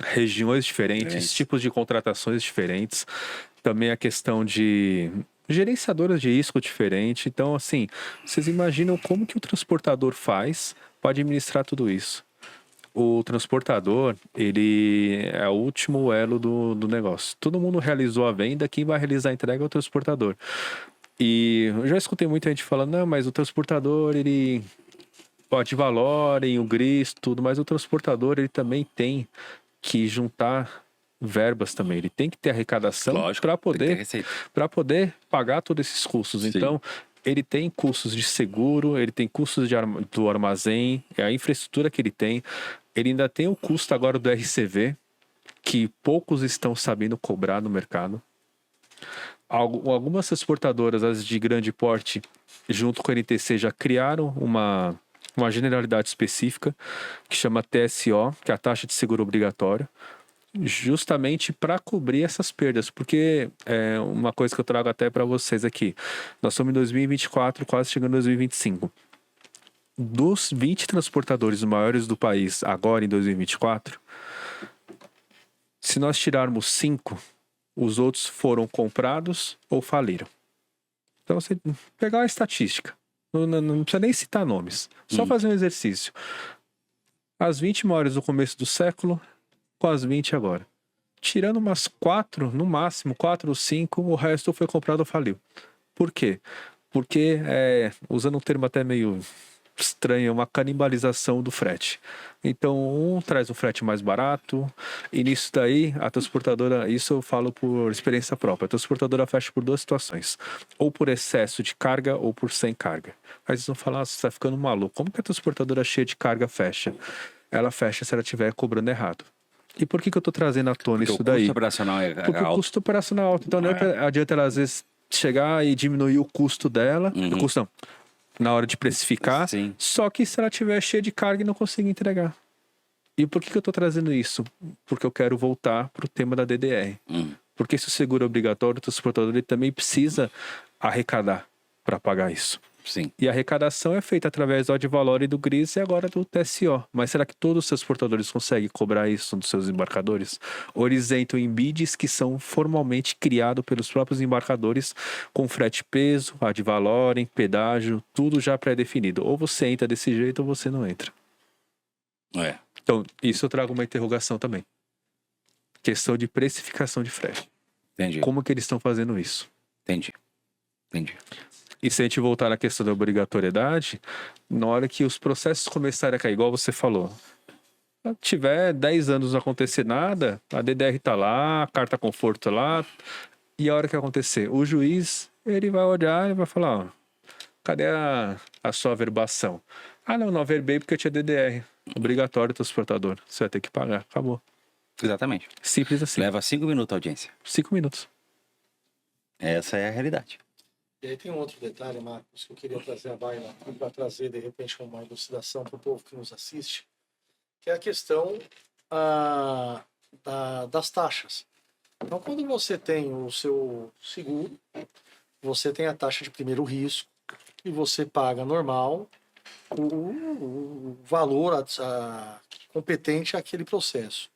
regiões diferentes, tipos de contratações diferentes. Também a questão de gerenciadoras de risco diferente. Então, assim, vocês imaginam como que o transportador faz para administrar tudo isso? O transportador, ele é o último elo do negócio. Todo mundo realizou a venda, quem vai realizar a entrega é o transportador. E eu já escutei muita gente falando, não, mas o transportador, ele pode valorem, o GRIS, tudo, mas o transportador, ele também tem que juntar verbas também. Ele tem que ter arrecadação para poder pagar todos esses custos. Sim. Então, ele tem custos de seguro, ele tem custos do armazém, a infraestrutura que ele tem. Ele ainda tem o custo agora do RCV, que poucos estão sabendo cobrar no mercado. Algumas transportadoras, as de grande porte, junto com a NTC, já criaram uma generalidade específica que chama TSO, que é a taxa de seguro obrigatório, justamente para cobrir essas perdas, porque é uma coisa que eu trago até para vocês aqui. Nós estamos em 2024, quase chegando em 2025. Dos 20 transportadores maiores do país agora em 2024, se nós tirarmos 5, os outros foram comprados ou faliram. Então, você pegar uma estatística, não precisa nem citar nomes, só fazer um exercício. As 20 maiores do começo do século, com as 20 agora. Tirando umas 4, no máximo, 4 ou 5, o resto foi comprado ou faliu. Por quê? Porque, usando um termo até meio estranho, uma canibalização do frete. Então, um traz um frete mais barato, e nisso daí, a transportadora, isso eu falo por experiência própria, a transportadora fecha por 2 situações, ou por excesso de carga, ou por sem carga. Aí vocês vão falar, você está ficando maluco, como que a transportadora cheia de carga fecha? Ela fecha se ela estiver cobrando errado. E por que eu estou trazendo à tona isso daí? Porque o custo operacional é alto. Porque o custo operacional é alto, então não adianta ela, às vezes, chegar e diminuir o custo dela, o custo não, na hora de precificar, Sim. Só que se ela tiver cheia de carga e não conseguir entregar. E por que eu estou trazendo isso? Porque eu quero voltar para o tema da DDR. Porque se o seguro é obrigatório, o transportador ele também precisa arrecadar para pagar isso. Sim. E a arrecadação é feita através do Ad Valorem e do GRIS e agora do TSO. Mas será que todos os transportadores conseguem cobrar isso dos seus embarcadores? Ou eles entram em bids que são formalmente criados pelos próprios embarcadores com frete peso, Ad Valorem, pedágio, tudo já pré-definido. Ou você entra desse jeito ou você não entra. Então, isso eu trago uma interrogação também. Questão de precificação de frete. Entendi. Como que eles estão fazendo isso? Entendi. E se a gente voltar na questão da obrigatoriedade, na hora que os processos começarem a cair, igual você falou, se tiver 10 anos não acontecer nada, a DDR tá lá, a carta conforto tá lá, e a hora que acontecer, o juiz, ele vai olhar e vai falar, ó, cadê a sua averbação? Ah, não averbei porque eu tinha DDR. Obrigatório transportador. Você vai ter que pagar. Acabou. Exatamente. Simples assim. Leva 5 minutos a audiência. 5 minutos. Essa é a realidade. E aí tem um outro detalhe, Marcos, que eu queria trazer à baila para trazer, de repente, uma elucidação para o povo que nos assiste, que é a questão das taxas. Então, quando você tem o seu seguro, você tem a taxa de primeiro risco, e você paga normal o valor competente àquele processo.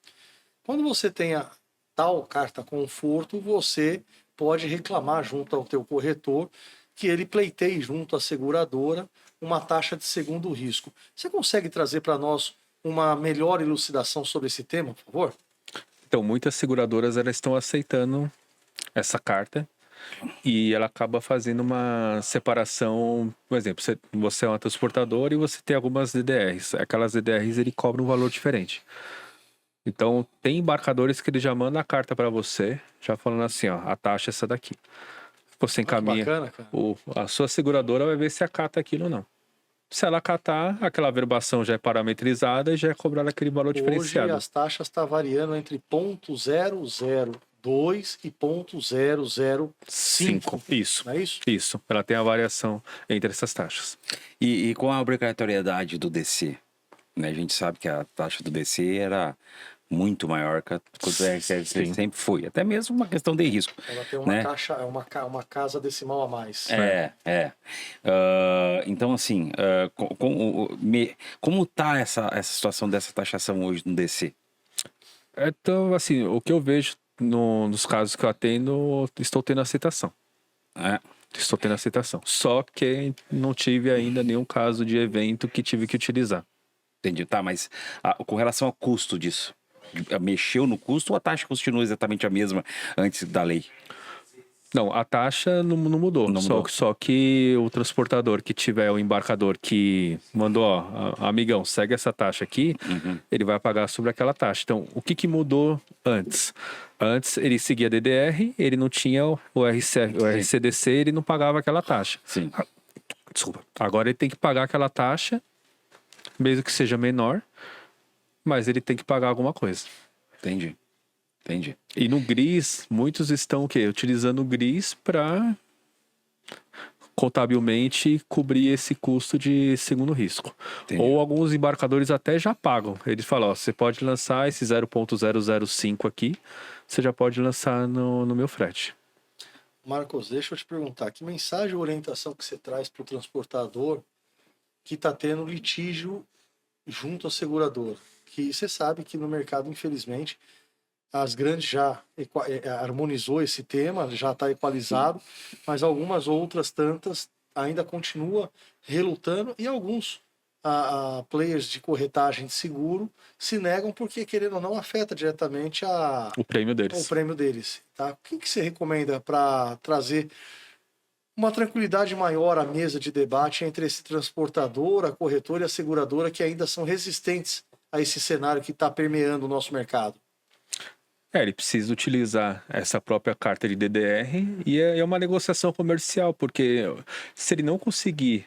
Quando você tem a tal carta conforto, você pode reclamar junto ao teu corretor que ele pleiteie junto à seguradora uma taxa de segundo risco. Você consegue trazer para nós uma melhor elucidação sobre esse tema, por favor? Então, muitas seguradoras elas estão aceitando essa carta e ela acaba fazendo uma separação. Por exemplo, você é uma transportadora e você tem algumas DDRs. Aquelas DDRs ele cobra um valor diferente. Então, tem embarcadores que ele já manda a carta para você, já falando assim, ó, a taxa é essa daqui. Você encaminha, bacana, cara. a sua seguradora vai ver se acata aquilo ou não. Se ela acatar, aquela verbação já é parametrizada e já é cobrado aquele valor diferenciado. Hoje as taxas estão variando entre 0,002 e 0,005. Isso. Não é isso? Isso. Ela tem a variação entre essas taxas. E com a obrigatoriedade do DC, né? A gente sabe que a taxa do DC era muito maior que a do RCC sempre foi. Até mesmo uma questão de risco. Ela tem uma né? caixa, uma casa decimal a mais. Então, assim, como tá essa situação dessa taxação hoje no DC? Então, assim, o que eu vejo nos casos que eu atendo, estou tendo aceitação. Estou tendo aceitação. Só que não tive ainda nenhum caso de evento que tive que utilizar. Entendi. Tá, mas com relação ao custo disso, mexeu no custo ou a taxa continua exatamente a mesma antes da lei? Não, a taxa não mudou. Só que o transportador que tiver, o embarcador que mandou, ó, amigão, segue essa taxa aqui, ele vai pagar sobre aquela taxa. Então, o que mudou antes? Antes ele seguia a DDR, ele não tinha o RCDC, ele não pagava aquela taxa. Sim. Desculpa. Agora ele tem que pagar aquela taxa, mesmo que seja menor, mas ele tem que pagar alguma coisa. Entendi. E no GRIS, muitos estão o quê? Utilizando o GRIS para contabilmente cobrir esse custo de segundo risco. Entendi. Ou alguns embarcadores até já pagam. Eles falam, ó, você pode lançar esse 0,005 aqui, você já pode lançar no meu frete. Marcos, deixa eu te perguntar, que mensagem ou orientação que você traz para o transportador que está tendo litígio junto à seguradora? Que você sabe que no mercado, infelizmente, as grandes já harmonizou esse tema, já está equalizado, mas algumas outras tantas ainda continua relutando e alguns players de corretagem de seguro se negam porque, querendo ou não, afeta diretamente o prêmio deles. Tá? O que você recomenda para trazer uma tranquilidade maior à mesa de debate entre esse transportador, a corretora e a seguradora que ainda são resistentes a esse cenário que está permeando o nosso mercado? Ele precisa utilizar essa própria carta de DDR e é uma negociação comercial, porque se ele não conseguir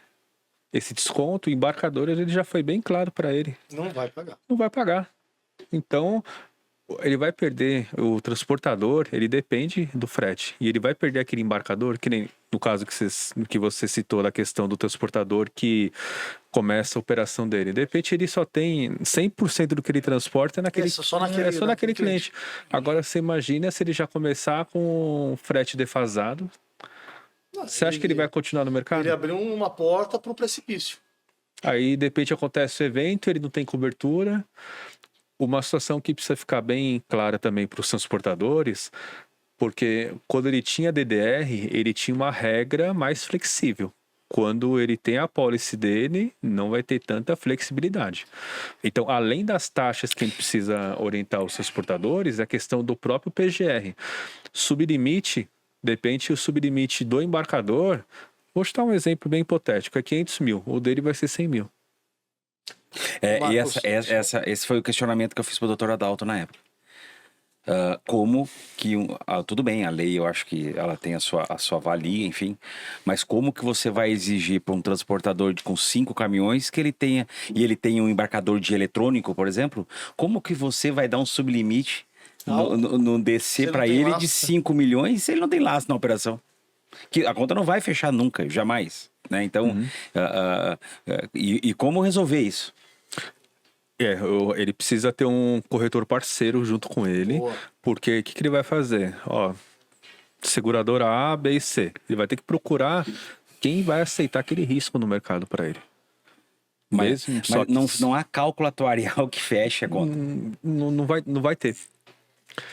esse desconto, o embarcador ele já foi bem claro para ele. Não vai pagar. Não vai pagar. Então, ele vai perder, o transportador, ele depende do frete. E ele vai perder aquele embarcador, que nem no caso que você citou da questão do transportador que começa a operação dele. De repente ele só tem 100% do que ele transporta só naquele cliente. Agora você imagina se ele já começar com frete defasado. Você acha que ele vai continuar no mercado? Ele abriu uma porta para o precipício. Aí de repente acontece o evento, ele não tem cobertura. Uma situação que precisa ficar bem clara também para os transportadores, porque quando ele tinha DDR, ele tinha uma regra mais flexível. Quando ele tem a policy dele, não vai ter tanta flexibilidade. Então, além das taxas que ele precisa orientar os transportadores, é a questão do próprio PGR. Sublimite, depende do sublimite do embarcador. Vou te dar um exemplo bem hipotético, é 500 mil, o dele vai ser 100 mil. Marcos, esse foi o questionamento que eu fiz para o doutor Adalto na época. Como que tudo bem, a lei eu acho que ela tem a sua valia, enfim, mas como que você vai exigir para um transportador com 5 caminhões que ele tenha um embarcador de eletrônico, por exemplo, como que você vai dar um sublimite no DC para ele de 5 milhões se ele não tem laço na operação? Que a conta não vai fechar nunca, jamais, né? Então, e como resolver isso? Ele precisa ter um corretor parceiro junto com ele. Boa. Porque o que ele vai fazer? Seguradora A, B e C. Ele vai ter que procurar quem vai aceitar aquele risco no mercado para ele? Mas Só que não há cálculo atuarial que feche a conta. não vai ter.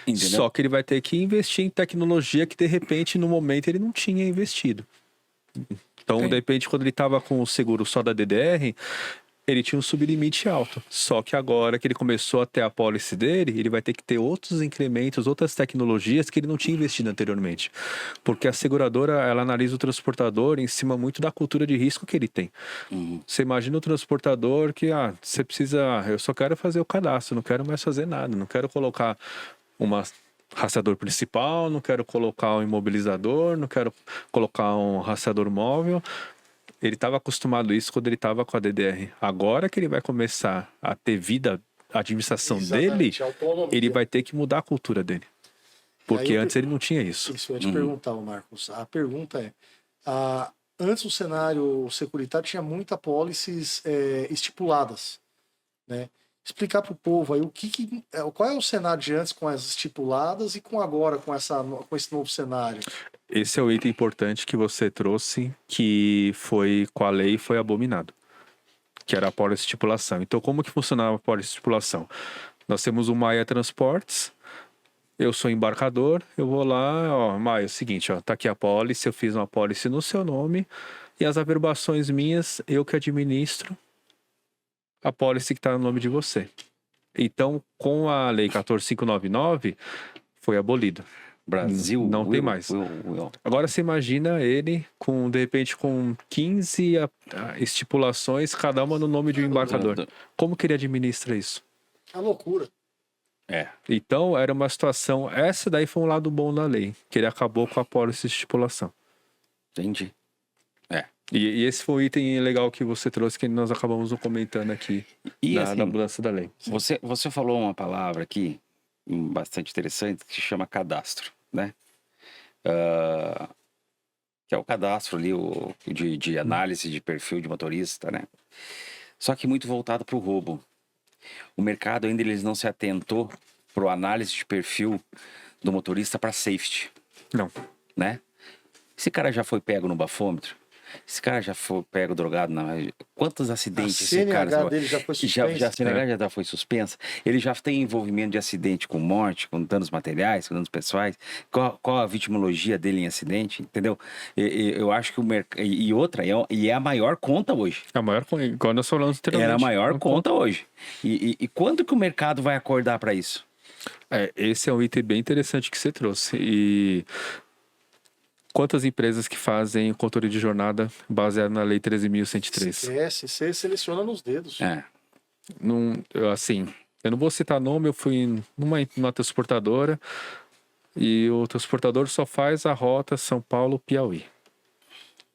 Entendeu? Só que ele vai ter que investir em tecnologia que, de repente, no momento, ele não tinha investido. Então, Sim. de repente, quando ele estava com o seguro só da DDR, ele tinha um sublimite alto. Só que agora que ele começou a ter a pólice dele, ele vai ter que ter outros incrementos, outras tecnologias que ele não tinha investido anteriormente. Porque a seguradora, ela analisa o transportador em cima muito da cultura de risco que ele tem. Você imagina o transportador que, você precisa, eu só quero fazer o cadastro, não quero mais fazer nada, não quero colocar uma rastreador principal, não quero colocar um imobilizador, não quero colocar um rastreador móvel. Ele estava acostumado a isso quando ele estava com a DDR. Agora que ele vai começar a ter vida, a administração dele, Exatamente, autonomia. ele vai ter que mudar a cultura dele. Porque Aí eu antes ele não tinha isso. Isso eu ia te perguntar, Marcos. A pergunta é: antes o cenário securitário tinha muitas pólices estipuladas, né? Explicar para o povo aí qual é o cenário de antes com as estipuladas e com agora com esse novo cenário. Esse é o item importante que você trouxe, que foi com a lei foi abominado, que era a pólice estipulação. Então, como que funcionava a pólice estipulação? Nós temos o Maia Transportes, eu sou embarcador, eu vou lá, Maia, é o seguinte, tá aqui a pólice, eu fiz uma pólice no seu nome, e as averbações minhas, eu que administro a pólice que está no nome de você. Então, com a lei 14599, foi abolido. Brasil Não tem mais. Agora você imagina ele com, de repente, com 15 estipulações, cada uma no nome de um embarcador. Como que ele administra isso? É uma loucura. Então, era uma situação... Essa daí foi um lado bom da lei, que ele acabou com a pólice de estipulação. Entendi. E esse foi o item legal que você trouxe, que nós acabamos comentando aqui, da mudança da lei. Você falou uma palavra aqui, bastante interessante, que se chama cadastro, né? Que é o cadastro ali de análise de perfil de motorista, né? Só que muito voltado para o roubo. O mercado ainda eles não se atentou para a análise de perfil do motorista para safety. Não. Né? Esse cara já foi pego no bafômetro? Esse cara já foi pego drogado? Quantos acidentes esse cara... CNH dele já foi suspensa. A CNH já foi suspensa. Ele já tem envolvimento de acidente com morte, com danos materiais, com danos pessoais. Qual a vitimologia dele em acidente, entendeu? Eu acho que o mercado... E outra, é a maior conta hoje. A maior, quando nós falamos anteriormente. Era a maior conta hoje. E quando que o mercado vai acordar para isso? Esse é um item bem interessante que você trouxe. E... quantas empresas que fazem controle de jornada baseado na Lei 13.103? Você seleciona nos dedos. Eu não vou citar nome, eu fui numa transportadora e o transportador só faz a rota São Paulo-Piauí.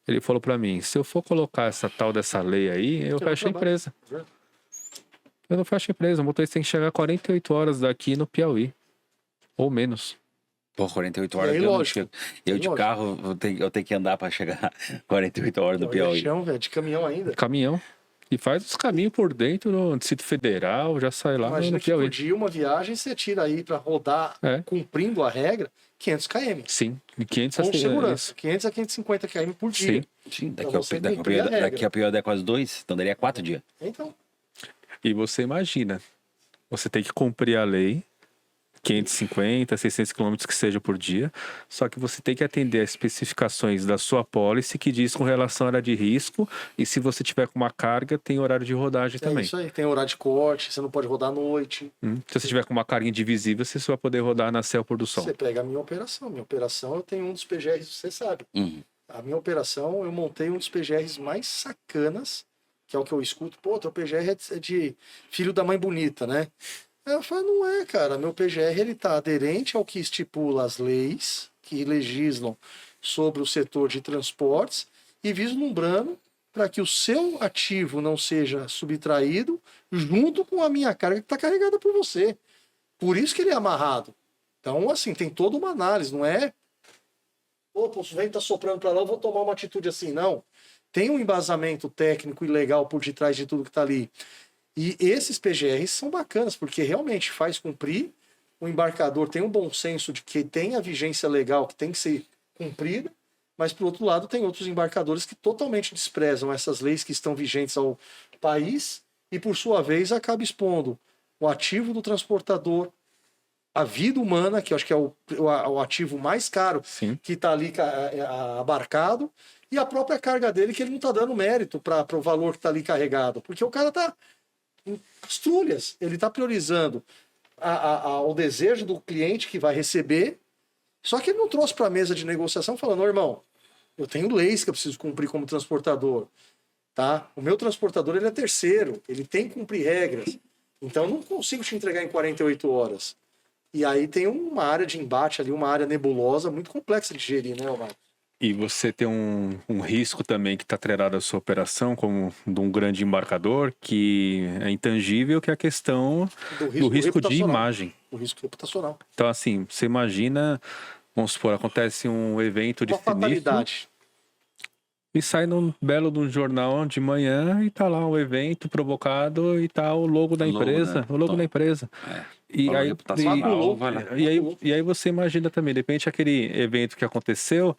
Ele falou para mim, se eu for colocar essa tal dessa lei aí, eu fecho a empresa. Eu não fecho a empresa, o motorista tem que chegar 48 horas daqui no Piauí, ou menos. Por 48 horas aí, lógico. Eu de carro, eu tenho que andar para chegar 48 horas do Piauí. De caminhão ainda. Caminhão. E faz os caminhos por dentro no Distrito Federal, já sai lá Imagina no que Piauí. por dia uma viagem você tira aí para rodar, cumprindo a regra, 500 km. Sim, de 500 com segurança. 500 a 550 km por dia. Sim, daqui a Piauí é quase 2, então daria 4 dias. Então. E você imagina, você tem que cumprir a lei, 550, 600 km que seja por dia, só que você tem que atender as especificações da sua pólice que diz com relação à área de risco, e se você tiver com uma carga, tem horário de rodagem também. Isso aí, tem horário de corte, você não pode rodar à noite. Se você tiver com uma carga indivisível, você só vai poder rodar na céu pôr do sol. Você pega a minha operação. Minha operação, eu tenho um dos PGRs, você sabe. A minha operação, eu montei um dos PGRs mais sacanas, que é o que eu escuto. Pô, teu PGR é de filho da mãe bonita, né? Eu falo, não é, cara. Meu PGR, ele tá aderente ao que estipula as leis que legislam sobre o setor de transportes e vislumbrando para que o seu ativo não seja subtraído junto com a minha carga que está carregada por você. Por isso que ele é amarrado. Então, assim, tem toda uma análise, não é... Opa, o vento tá soprando para lá, eu vou tomar uma atitude assim. Não. Tem um embasamento técnico e legal por detrás de tudo que está ali. E esses PGRs são bacanas, porque realmente faz cumprir, o embarcador tem um bom senso de que tem a vigência legal que tem que ser cumprida, Mas, por outro lado, tem outros embarcadores que totalmente desprezam essas leis que estão vigentes ao país e, por sua vez, acaba expondo o ativo do transportador, a vida humana, que eu acho que é o ativo mais caro Sim. que está ali abarcado, e a própria carga dele, que ele não está dando mérito para o valor que está ali carregado. Porque o cara está em as trulhas, ele está priorizando o desejo do cliente que vai receber, só que ele não trouxe para a mesa de negociação falando, "Ô, irmão, eu tenho leis que eu preciso cumprir como transportador. Tá? O meu transportador ele é terceiro, ele tem que cumprir regras. Então eu não consigo te entregar em 48 horas. E aí tem uma área de embate ali, uma área nebulosa muito complexa de gerir, né, Omar? E você tem um risco também que está atrelado à sua operação, como de um grande embarcador, que é intangível, que é a questão do risco de imagem. O risco reputacional. Então, assim, você imagina, vamos supor, acontece um evento de Uma sinistro fatalidade. e sai num belo de um jornal de manhã e tá lá um evento provocado e tá o logo da empresa, o logo da empresa. E Valor aí, reputacional, vai lá. e aí você imagina também, de repente aquele evento que aconteceu,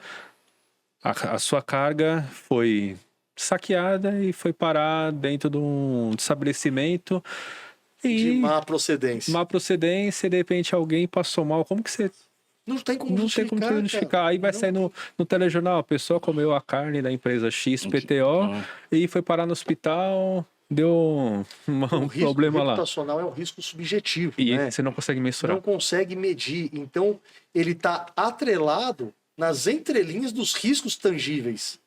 a sua carga foi saqueada e foi parar dentro de um estabelecimento De e má procedência. má procedência, e de repente alguém passou mal. Como que você Não tem como não tem como justificar. justificar? Cara. Aí vai Não. sair no telejornal, a pessoa comeu a carne da empresa XPTO e foi parar no hospital, deu um risco problema lá. reputacional é um risco subjetivo, E né? você não consegue mensurar. Não consegue medir. Então, ele está atrelado nas entrelinhas dos riscos tangíveis.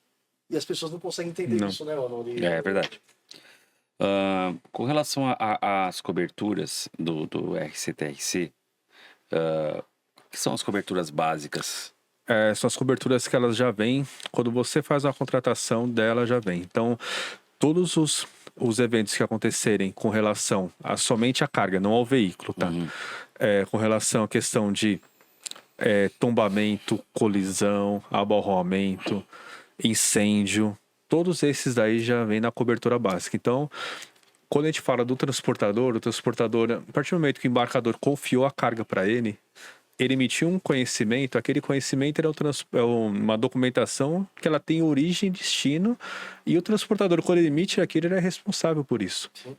E as pessoas não conseguem entender Não. isso, né, Honori? É verdade. Com relação às coberturas do RCTRC, que são as coberturas básicas? São as coberturas que elas já vêm, quando você faz a contratação dela, já vem. Então, todos os eventos que acontecerem com relação a somente a carga, não ao veículo, tá? Com relação à questão de tombamento, colisão, abarroamento, incêndio, todos esses daí já vêm na cobertura básica. Então, quando a gente fala do transportador, a partir do momento que o embarcador confiou a carga para ele emitiu um conhecimento, aquele conhecimento é uma documentação que ela tem origem e destino, e o transportador, quando ele emite aquilo, ele é responsável por isso. Sim.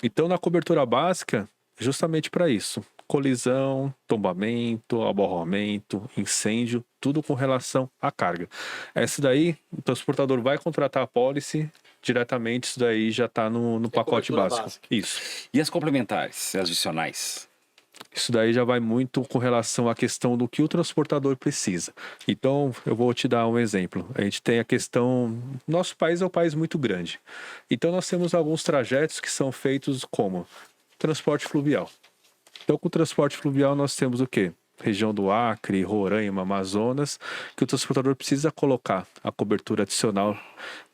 Então, na cobertura básica, justamente para isso. Colisão, tombamento, abarroamento, incêndio, tudo com relação à carga. Essa daí, o transportador vai contratar a pólice diretamente, isso daí já está no pacote básico. Isso. E as complementares, as adicionais? Isso daí já vai muito com relação à questão do que o transportador precisa. Então, eu vou te dar um exemplo. A gente tem a questão... Nosso país é um país muito grande. Então, nós temos alguns trajetos que são feitos como transporte fluvial. Então, com o transporte fluvial, nós temos o quê? Região do Acre, Roraima, Amazonas, que o transportador precisa colocar a cobertura adicional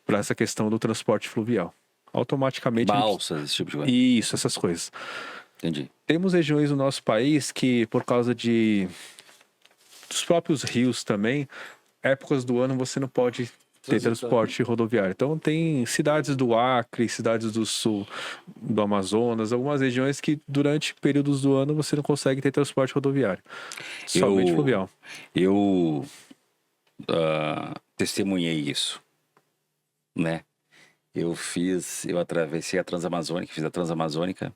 para essa questão do transporte fluvial. Automaticamente... Balsas, esse tipo de coisa. Isso, essas coisas. Entendi. Temos regiões no nosso país que, por causa dos próprios rios também, épocas do ano você não pode ter transporte rodoviário. Então, tem cidades do Acre, cidades do sul do Amazonas, algumas regiões que, durante períodos do ano, você não consegue ter transporte rodoviário. Somente fluvial. Eu testemunhei isso, né? Eu atravessei a Transamazônica, fiz a Transamazônica,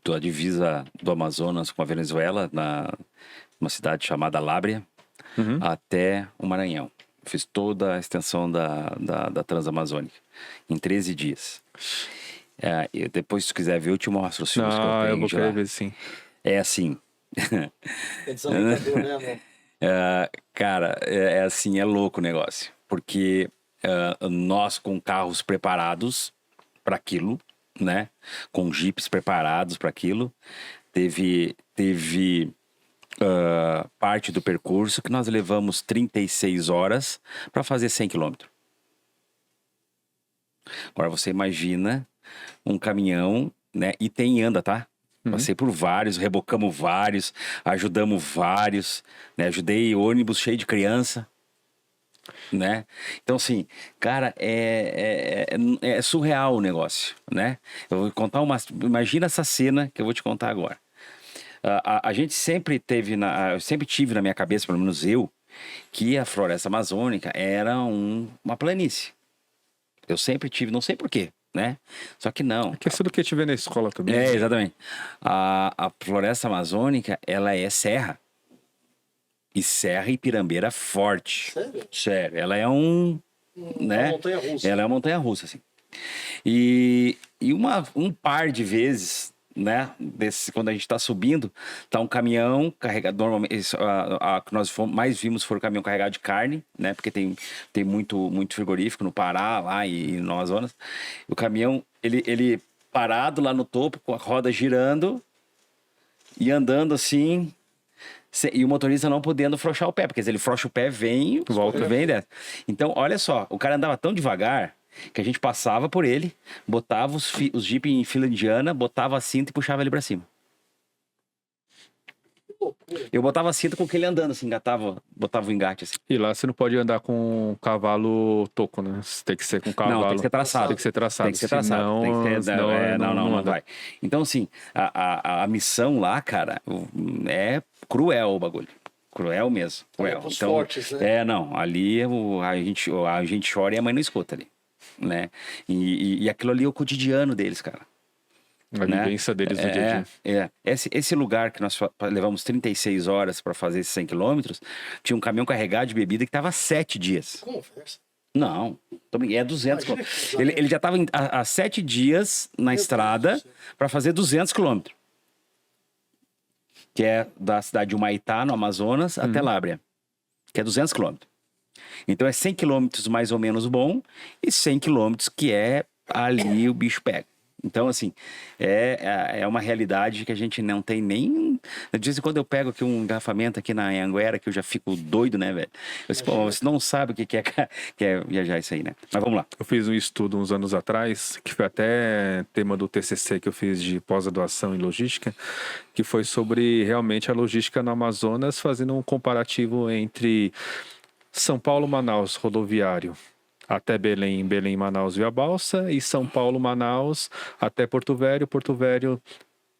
da divisa do Amazonas com a Venezuela, numa cidade chamada Lábrea, até o Maranhão. Fiz toda a extensão da Transamazônica em 13 dias. Depois, se quiser ver, eu te mostro os filmes que eu tenho. Eu vou querer ver, sim. É assim. É desalentador, né, amor? Cara, é assim, é louco o negócio. Porque nós, com carros preparados para aquilo, né? Com jipes preparados para aquilo. Teve parte do percurso que nós levamos 36 horas para fazer 100 quilômetros. Agora você imagina um caminhão, né? E anda, tá? Passei por vários, rebocamos vários, ajudamos vários, né? Ajudei ônibus cheio de criança, né? Então, assim, cara, é surreal o negócio, né? Eu vou contar imagina essa cena que eu vou te contar agora. A gente sempre teve, eu sempre tive na minha cabeça, pelo menos eu, que a floresta amazônica era uma planície. Eu sempre tive, não sei por quê, né? Só que não. Que é tudo que a gente vê na escola também. Exatamente. A floresta amazônica, ela é serra. E serra e pirambeira forte. Sério? Sério. Ela é Uma né? montanha-russa. Ela é uma montanha-russa, assim. E um par de vezes, né? Quando a gente tá subindo, tá um caminhão carregado. Normalmente, a que nós mais vimos foi o caminhão carregado de carne, né? Porque tem muito frigorífico no Pará, lá e no Amazonas. O caminhão, ele parado lá no topo, com a roda girando e andando assim. E o motorista não podendo frouxar o pé, porque se ele frouxa o pé, volta, vem dessa. Então, olha só, o cara andava tão devagar que a gente passava por ele, botava os Jeep em fila indiana, botava a cinta e puxava ele pra cima. Eu botava a cinta com ele andando, assim, botava o engate, assim. E lá você não pode andar com cavalo toco, né? Você tem que ser com cavalo. Não, tem que ser traçado. Tem que ser traçado. Tem que ser traçado. Não vai. Então, assim, a missão lá, cara, é cruel o bagulho. Cruel mesmo. Cruel. Pros Então, fortes, né? não. Ali a gente chora e a mãe não escuta ali. Né? E aquilo ali é o cotidiano deles, cara. A vivência deles no dia a dia. Esse lugar que nós levamos 36 horas para fazer esses 100 quilômetros, tinha um caminhão carregado de bebida que estava 7 dias. Conversa. Não, é 200 Imagina quilômetros. Ele já estava há 7 dias na estrada para fazer 200 quilômetros. Que é da cidade de Humaitá, no Amazonas, até Lábrea. Que é 200 quilômetros. Então é 100 quilômetros mais ou menos bom e 100 quilômetros que é ali o bicho pega. Então, assim, é uma realidade que a gente não tem nem... De vez em quando eu pego aqui um engarrafamento aqui na Anhanguera, que eu já fico doido, né, velho? Eu disse, pô, você não sabe o que é viajar isso aí, né? Mas vamos lá. Eu fiz um estudo uns anos atrás, que foi até tema do TCC que eu fiz de pós-graduação em logística, que foi sobre realmente a logística no Amazonas, fazendo um comparativo entre São Paulo, Manaus, rodoviário, até Belém, Manaus via balsa, e São Paulo, Manaus até Porto Velho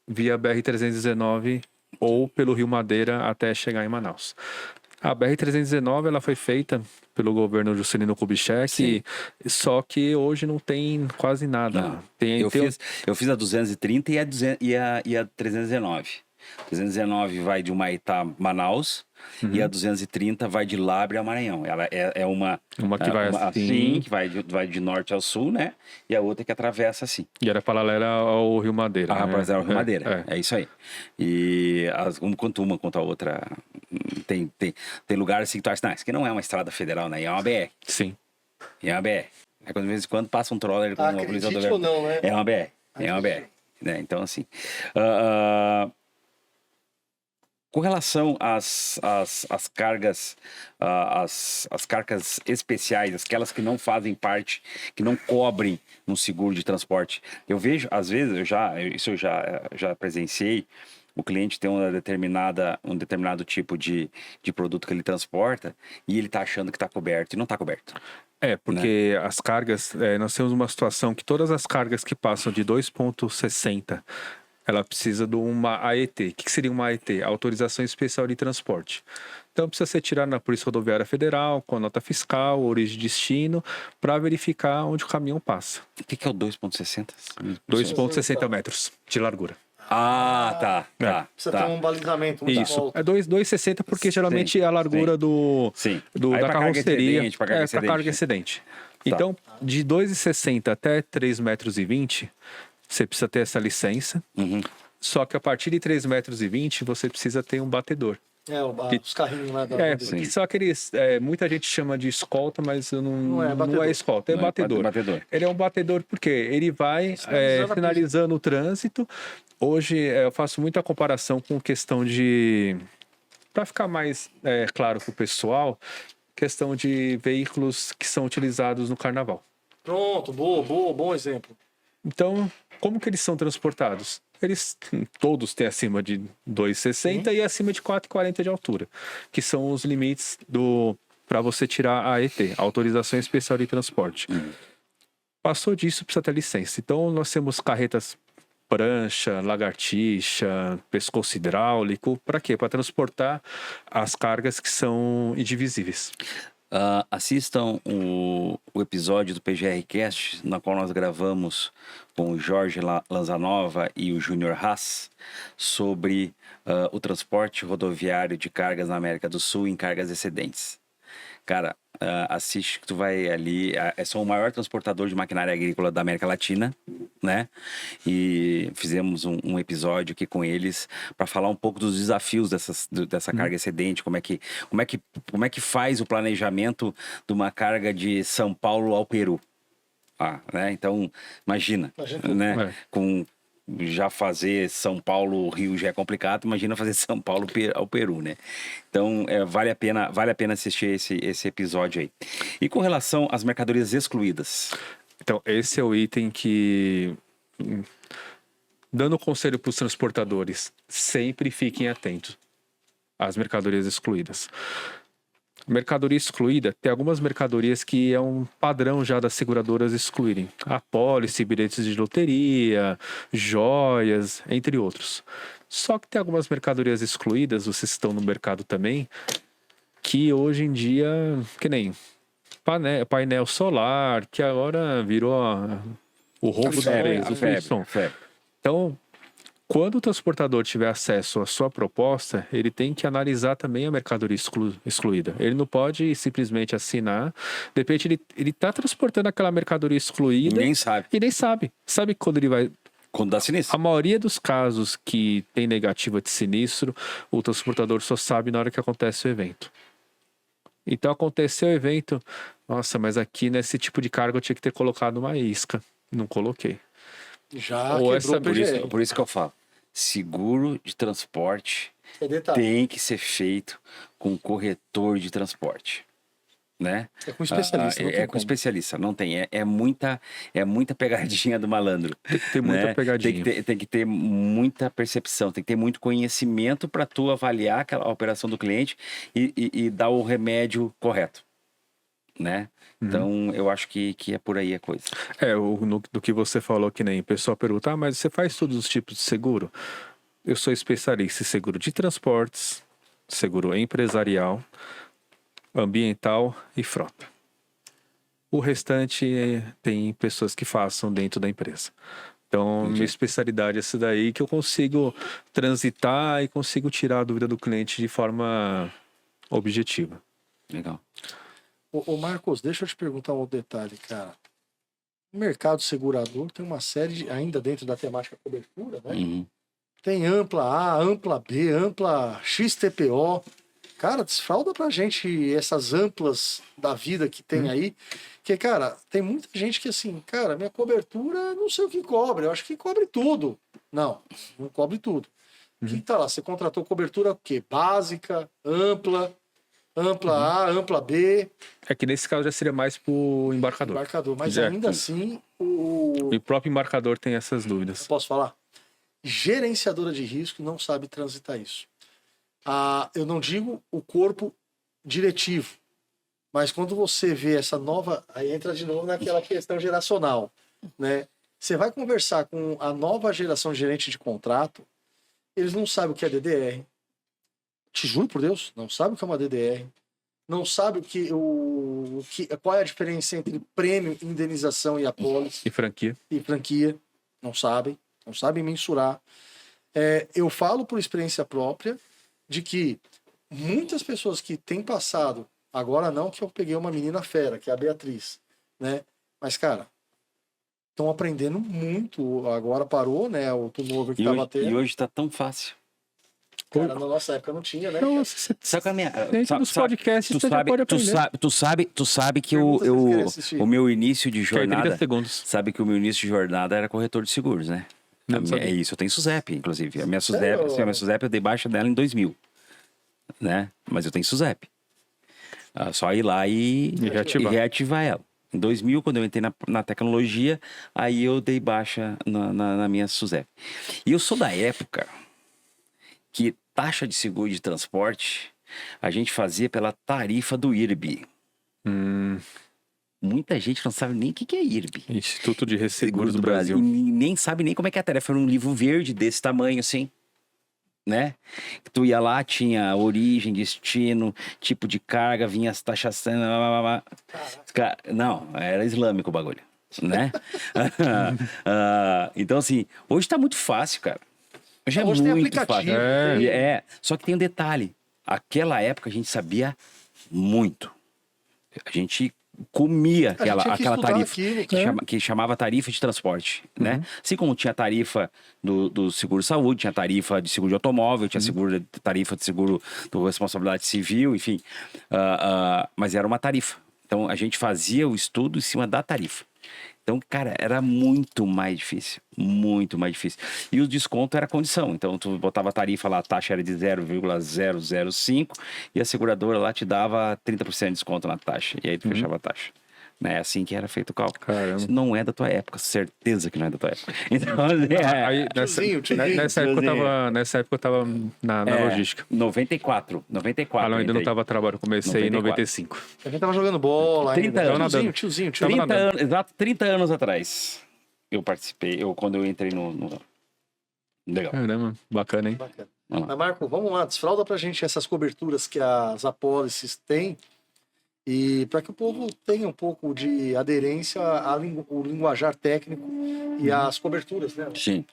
via BR-319 ou pelo Rio Madeira até chegar em Manaus. A BR-319 ela foi feita pelo governo Juscelino Kubitschek, só que hoje não tem quase nada. Não. Eu fiz a 230 e a 319. 319 vai de Humaitá a Manaus e a 230 vai de Lábrea a Maranhão. Ela é uma que vai assim, que vai de norte ao sul, né? E a outra que atravessa assim. E era paralela ao Rio Madeira. Paralela ao Rio Madeira. É isso aí. E uma quanto a outra, tem lugares assim que tu acha, não, isso aqui não é uma estrada federal, né? É uma BR. Sim. É uma BR. De vez em quando passa um troller com uma polícia Acredite ou não, né? É uma BR. É uma BR. Né? Então, assim... Com relação às cargas, as cargas especiais, aquelas que não fazem parte, que não cobrem no seguro de transporte, eu vejo, às vezes, eu já presenciei, o cliente tem um determinado tipo de produto que ele transporta e ele está achando que está coberto e não está coberto. Porque as cargas, nós temos uma situação que todas as cargas que passam de 2,60 ela precisa de uma AET. O que seria uma AET? Autorização Especial de Transporte. Então precisa ser tirado na Polícia Rodoviária Federal, com a nota fiscal, origem e destino, para verificar onde o caminhão passa. O que é o 2,60? 2,60 metros de largura. Tá. Precisa ter um balizamento. Isso. É 2,60 porque geralmente é a largura da carroceria para carga excedente. Então, de 2,60 até 3,20 metros, você precisa ter essa licença. Só que a partir de 3,20 metros, você precisa ter um batedor. Os carrinhos lá da... Que são aqueles... muita gente chama de escolta, mas não é escolta, é batedor. Ele é um batedor porque ele vai finalizando o trânsito. Hoje eu faço muita comparação com questão de... Para ficar mais claro para o pessoal, questão de veículos que são utilizados no carnaval. Pronto, bom exemplo. Então, como que eles são transportados? Eles todos têm acima de 2,60 e acima de 4,40 de altura, que são os limites para você tirar a AET, Autorização Especial de Transporte. Passou disso, precisa ter licença. Então, nós temos carretas prancha, lagartixa, pescoço hidráulico. Para quê? Para transportar as cargas que são indivisíveis. Assistam o episódio do PGR Cast, na qual nós gravamos com o Jorge Lanzanova e o Júnior Haas sobre o transporte rodoviário de cargas na América do Sul em cargas excedentes. Cara, assiste que tu vai ali. São o maior transportador de maquinária agrícola da América Latina, né? E fizemos um episódio aqui com eles para falar um pouco dos desafios dessa carga excedente, como é que faz o planejamento de uma carga de São Paulo ao Peru. Né? Então, imagina, né? Já fazer São Paulo, Rio já é complicado, imagina fazer São Paulo ao Peru, né? Então, vale a pena assistir esse episódio aí. E com relação às mercadorias excluídas? Então, esse é o item que, dando conselho para os transportadores, sempre fiquem atentos às mercadorias excluídas. Mercadoria excluída, tem algumas mercadorias que é um padrão já das seguradoras excluírem. Apólice, bilhetes de loteria, joias, entre outros. Só que tem algumas mercadorias excluídas, vocês estão no mercado também, que hoje em dia, que nem painel solar, que agora virou o roubo da vez, o febre. Então, quando o transportador tiver acesso à sua proposta, ele tem que analisar também a mercadoria excluída. Ele não pode simplesmente assinar. De repente, ele está transportando aquela mercadoria excluída. Nem sabe. E nem sabe. Sabe quando ele vai... Quando dá sinistro. A maioria dos casos que tem negativa de sinistro, o transportador só sabe na hora que acontece o evento. Então, aconteceu o evento. Nossa, mas aqui nesse tipo de carga eu tinha que ter colocado uma isca. Não coloquei. Já Ou quebrou por isso que eu falo. Seguro de transporte tem que ser feito com corretor de transporte, né? É com especialista. É com especialista, não tem. É muita pegadinha do malandro. Tem que ter muita pegadinha. Tem que ter muita percepção, tem que ter muito conhecimento para tu avaliar aquela operação do cliente e dar o remédio correto, né? Então, eu acho que é por aí a coisa. Do que você falou, que nem o pessoal pergunta, mas você faz todos os tipos de seguro? Eu sou especialista em seguro de transportes, seguro empresarial, ambiental e frota. O restante tem pessoas que façam dentro da empresa. Então, minha especialidade é essa daí, que eu consigo transitar e consigo tirar a dúvida do cliente de forma objetiva. Legal. Ô Marcos, deixa eu te perguntar um outro detalhe, cara. O mercado segurador tem uma série, ainda dentro da temática cobertura, né? Uhum. Tem ampla A, ampla B, ampla XTPO. Cara, desfralda pra gente essas amplas da vida que tem aí. Porque, cara, tem muita gente que assim, cara, minha cobertura, não sei o que cobre. Eu acho que cobre tudo. Não cobre tudo. O que tá lá? Você contratou cobertura o quê? Básica, ampla A, ampla B. É que nesse caso já seria mais pro embarcador. Mas ainda assim, o próprio embarcador tem essas dúvidas. Eu posso falar? Gerenciadora de risco não sabe transitar isso. Eu não digo o corpo diretivo, mas quando você vê essa nova... Aí entra de novo naquela questão geracional, né? Você vai conversar com a nova geração de gerente de contrato, eles não sabem o que é DDR. Te juro por Deus, não sabe o que é uma DDR. Não sabe qual é a diferença entre prêmio, indenização e apólice. E franquia. Não sabem mensurar. Eu falo por experiência própria de que muitas pessoas que têm passado, agora não que eu peguei uma menina fera, que é a Beatriz, né? Mas, cara, estão aprendendo muito. Agora parou, né? O turnover que estava tendo. E hoje tá tão fácil. Cara, na nossa época não tinha, né? Então, Sabe a minha... dentro dos podcasts você já pode aprender. Tu sabe que o meu início de jornada... 30 segundos. Sabe que o meu início de jornada era corretor de seguros, né? É isso, eu tenho SUSEP, inclusive. A minha SUSEP eu dei baixa dela em 2000, né? Mas eu tenho SUSEP. Só ir lá e reativar ela. Em 2000, quando eu entrei na tecnologia, aí eu dei baixa na minha SUSEP. E eu sou da época que taxa de seguro de transporte a gente fazia pela tarifa do IRB. muita gente não sabe nem o que é IRB. Instituto de Resseguros Seguros do Brasil. E nem sabe nem como é que é a tarefa. Era um livro verde desse tamanho, assim, né? Tu ia lá, tinha origem, destino, tipo de carga, vinha as taxações, não, era islâmico o bagulho, né? Então, assim, hoje tá muito fácil, cara. Hoje é Hoje tem muito aplicativo, fácil. tem- Só que tem um detalhe. Aquela época a gente sabia muito. A gente comia A gente tinha que aquela estudar tarifa aquilo, que chamava tarifa de transporte, né? Assim como tinha tarifa do seguro-saúde, tinha tarifa de seguro de automóvel, tinha tarifa de seguro de responsabilidade civil, enfim. Mas era uma tarifa. Então, a gente fazia o estudo em cima da tarifa. Então, cara, era muito mais difícil. Muito mais difícil. E o desconto era condição. Então, tu botava a tarifa lá, a taxa era de 0,005 e a seguradora lá te dava 30% de desconto na taxa. E aí tu fechava a taxa. É assim que era feito o cálculo. Caramba. Isso não é da tua época, certeza que não é da tua época. Então, Aí, Tiozinho. nessa época eu tava na logística. 94. Ah, não, ainda não entrei. tava trabalhando, comecei em 94. 95. A gente tava jogando bola 30 ainda. anos. Tiozinho. 30 anos, exato, 30 anos atrás. Eu participei, quando eu entrei no... Legal. Caramba, bacana, hein? Bacana. Vamos lá. Mas, Marco, vamos lá, desfralda pra gente essas coberturas que as apólices têm e para que o povo tenha um pouco de aderência ao linguajar técnico e às coberturas, né? Sim.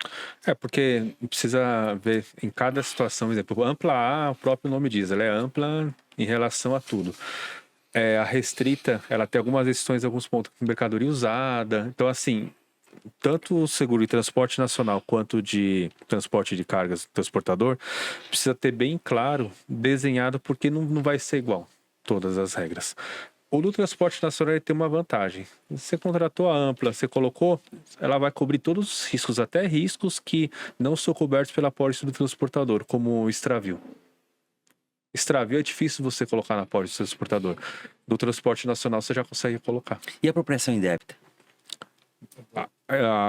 Porque precisa ver em cada situação, por exemplo, ampla A, o próprio nome diz, ela é ampla em relação a tudo. A restrita, ela tem algumas restrições, alguns pontos, mercadoria usada. Então, assim, tanto o seguro de transporte nacional quanto de transporte de cargas transportador precisa ter bem claro, desenhado, porque não vai ser igual todas as regras. O do transporte nacional ele tem uma vantagem. Você contratou a ampla, você colocou, ela vai cobrir todos os riscos, até riscos que não são cobertos pela apólice do transportador, como extravio. Extravio é difícil você colocar na apólice do transportador. Do transporte nacional você já consegue colocar. E a apropriação indébita?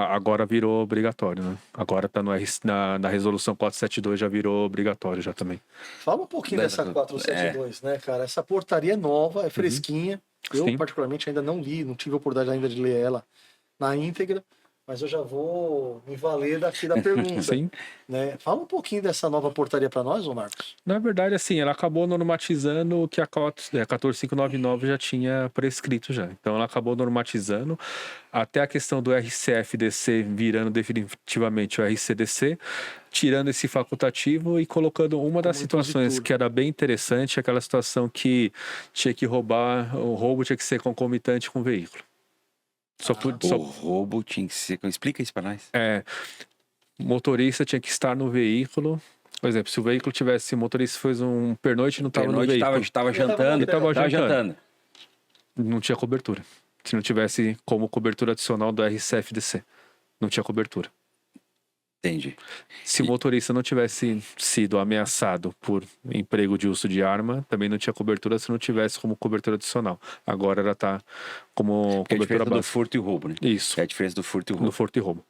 Agora virou obrigatório, né? Agora tá na resolução 472 já virou obrigatório já também. Fala um pouquinho dessa 472, né, cara? Essa portaria é nova, é fresquinha. Eu, Sim. particularmente, ainda não li, não tive a oportunidade ainda de ler ela na íntegra, mas eu já vou me valer daqui da pergunta. Sim. Né? Fala um pouquinho dessa nova portaria para nós, ô Marcos. Na verdade, assim, ela acabou normatizando o que a 14599 já tinha prescrito já. Então, ela acabou normatizando até a questão do RCFDC virando definitivamente o RCDC, tirando esse facultativo e colocando uma das situações que era bem interessante, aquela situação que tinha que roubar, o roubo tinha que ser concomitante com o veículo. O roubo tinha que ser... Explica isso para nós. O motorista tinha que estar no veículo. Por exemplo, se o veículo tivesse, o motorista fez um pernoite e não estava no veículo. Estava jantando. Tava jantando. Não tinha cobertura. Se não tivesse como cobertura adicional do RCFDC. Não tinha cobertura. Entendi. Se o motorista não tivesse sido ameaçado por emprego de uso de arma, também não tinha cobertura se não tivesse como cobertura adicional. Agora ela está como Que é a cobertura diferença do básica. furto e roubo, né? Isso. É a diferença do furto e roubo. Do furto e roubo.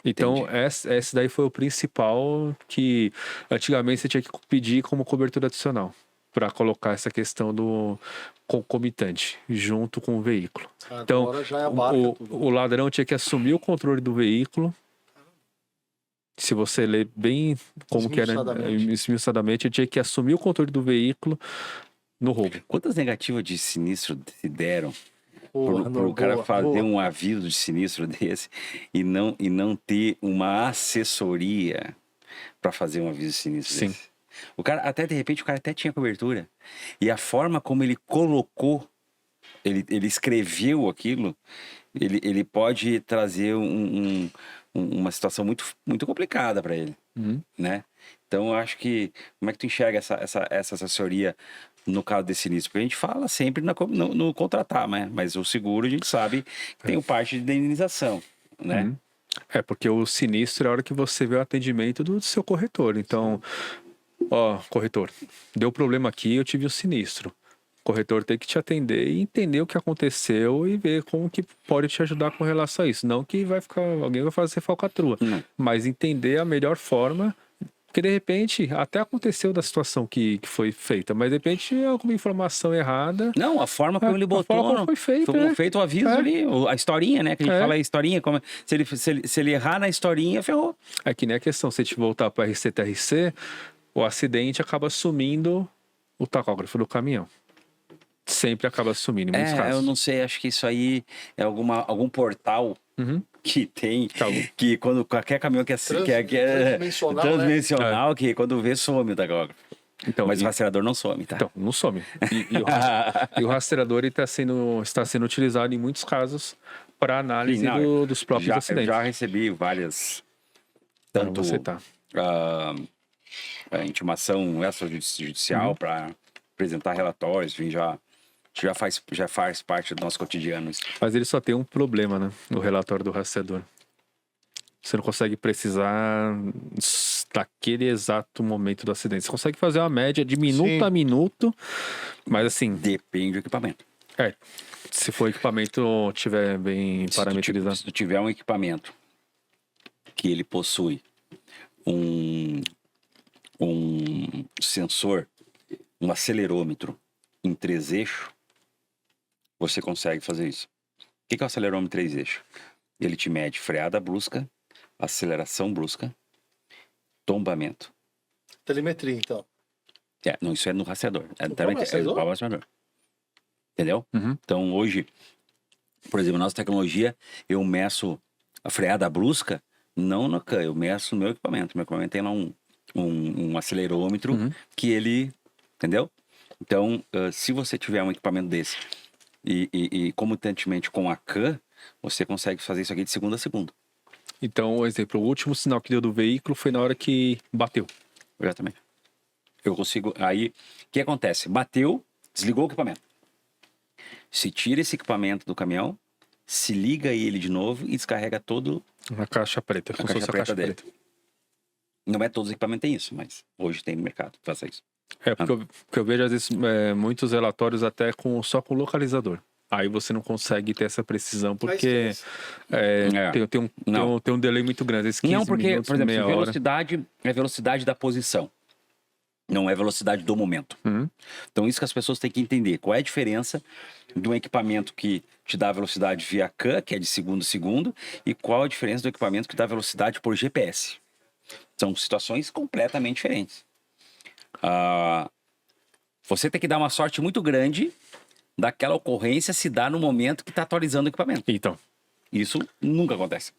Então, esse daí foi o principal que antigamente você tinha que pedir como cobertura adicional para colocar essa questão do concomitante junto com o veículo. Agora Então, já abarca tudo. o ladrão tinha que assumir o controle do veículo. Se você ler bem como que era esmiuçadamente, ele tinha que assumir o controle do veículo no roubo. Quantas negativas de sinistro se deram Porra, por o cara fazer boa. um aviso de sinistro desse e não ter uma assessoria para fazer um aviso de sinistro Sim. desse? O cara, até de repente, o cara até tinha cobertura. E a forma como ele colocou, ele escreveu aquilo, ele pode trazer uma situação muito, muito complicada para ele, né? Então, eu acho que... Como é que tu enxerga essa assessoria no caso desse sinistro? Porque a gente fala sempre no contratar, né? Mas o seguro, a gente sabe que tem o parte de indenização, né? Porque o sinistro é a hora que você vê o atendimento do seu corretor. Então, corretor, deu problema aqui, eu tive o sinistro. O corretor tem que te atender e entender o que aconteceu e ver como que pode te ajudar com relação a isso. Não que alguém vai fazer falcatrua, mas entender a melhor forma Porque de repente, até aconteceu da situação que foi feita, mas de repente alguma informação errada. Não, a forma como ele botou. forma como foi feito, Foi feito o aviso É. ali, a historinha, né? Que a gente É. fala a historinha. Se ele errar na historinha, ferrou. É que nem a questão, se a gente voltar para RCTRC, o acidente acaba sumindo o tacógrafo do caminhão. Sempre acaba sumindo em muitos casos. Eu não sei, acho que isso aí é algum portal que tem, que quando qualquer caminhão que é transdimensional, que quando vê, some o tacógrafo. Então, Mas o rastreador não some, tá? Então, não some. E o rastreador está sendo utilizado em muitos casos para análise Sim, não, dos próprios eu acidentes. já recebi várias, tanto Você tá. a intimação extrajudicial para apresentar relatórios, enfim, já faz parte do nosso cotidiano isso. Mas ele só tem um problema, né? No relatório do rastreador. Você não consegue precisar daquele exato momento do acidente. Você consegue fazer uma média de minuto a minuto, mas assim... Depende do equipamento. Se for equipamento tiver bem parametrizado. Se tu tiver um equipamento que ele possui um sensor, um acelerômetro em 3 eixos, você consegue fazer isso. O que é o acelerômetro 3 eixos? Ele te mede freada brusca, aceleração brusca, tombamento. Telemetria, então. Não, isso é no rastreador. É no rastreador. Entendeu? Então, hoje, por exemplo, na nossa tecnologia, eu meço a freada brusca, não no CAN, eu meço no meu equipamento. Meu equipamento tem lá um acelerômetro que ele... Entendeu? Então, se você tiver um equipamento desse e comutantemente com a CAN, você consegue fazer isso aqui de segunda a segunda. Então, por exemplo, o último sinal que deu do veículo foi na hora que bateu. Exatamente. Eu consigo... Aí, o que acontece? Bateu, desligou o equipamento. Se tira esse equipamento do caminhão, se liga ele de novo e descarrega todo... Na caixa preta. A caixa preta dele. Não é todos os equipamentos que tem isso, mas hoje tem no mercado que faça isso. Porque eu vejo, às vezes, muitos relatórios até só com localizador. Aí você não consegue ter essa precisão, porque tem um delay muito grande. Não, porque, minutos, por exemplo, meia velocidade é velocidade da posição. Não é velocidade do momento. Então, isso que as pessoas têm que entender. Qual é a diferença de um equipamento que te dá velocidade via CAN, que é de segundo a segundo, e qual a diferença do equipamento que dá velocidade por GPS? São situações completamente diferentes. Você tem que dar uma sorte muito grande daquela ocorrência se dar no momento que está atualizando o equipamento. Então. Isso nunca acontece.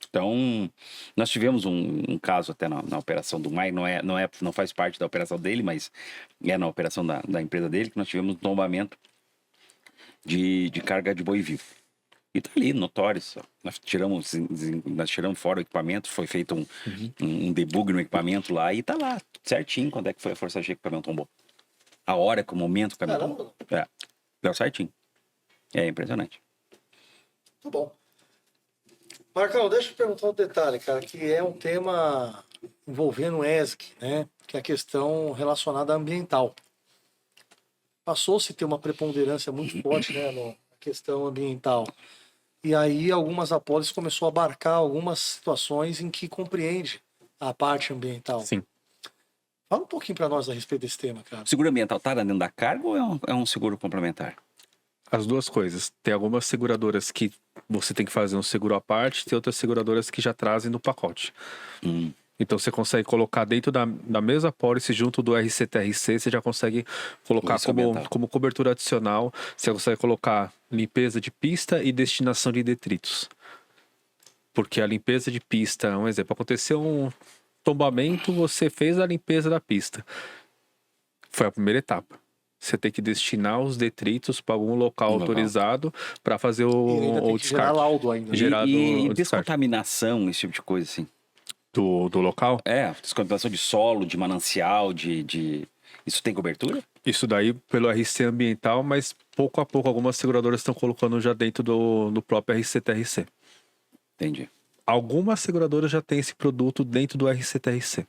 Então, nós tivemos um caso até na operação do Mai, não faz parte da operação dele, mas é na operação da empresa dele, que nós tivemos um tombamento de carga de boi vivo. E tá ali, notório. Nós tiramos fora o equipamento, foi feito um debug no equipamento lá e tá lá, certinho, quando é que foi a força G que o caminhão tombou. A hora, que o momento que o caminhão tombou. Deu certinho. É impressionante. Tá bom. Marcão, deixa eu te perguntar um detalhe, cara, que é um tema envolvendo o ESG, né? Que é a questão relacionada à ambiental. Passou-se a ter uma preponderância muito forte, né, na questão ambiental. E aí algumas apólices começou a abarcar algumas situações em que compreende a parte ambiental. Sim. Fala um pouquinho para nós a respeito desse tema, cara. O seguro ambiental tá dentro da carga ou é um seguro complementar? As duas coisas. Tem algumas seguradoras que você tem que fazer um seguro à parte, tem outras seguradoras que já trazem no pacote. Então você consegue colocar dentro da mesma apólice, junto do RCTRC, você já consegue colocar como cobertura adicional, você consegue colocar limpeza de pista e destinação de detritos. Porque a limpeza de pista, um exemplo, aconteceu um tombamento, você fez a limpeza da pista. Foi a primeira etapa. Você tem que destinar os detritos para algum local autorizado para fazer o descarte. Gerar laudo ainda. E descontaminação, esse tipo de coisa, assim. Do local? Descontaminação de solo, de manancial, Isso tem cobertura? Isso daí pelo RC ambiental, mas pouco a pouco algumas seguradoras estão colocando já dentro do próprio RCTRC. Entendi. Algumas seguradoras já têm esse produto dentro do RCTRC.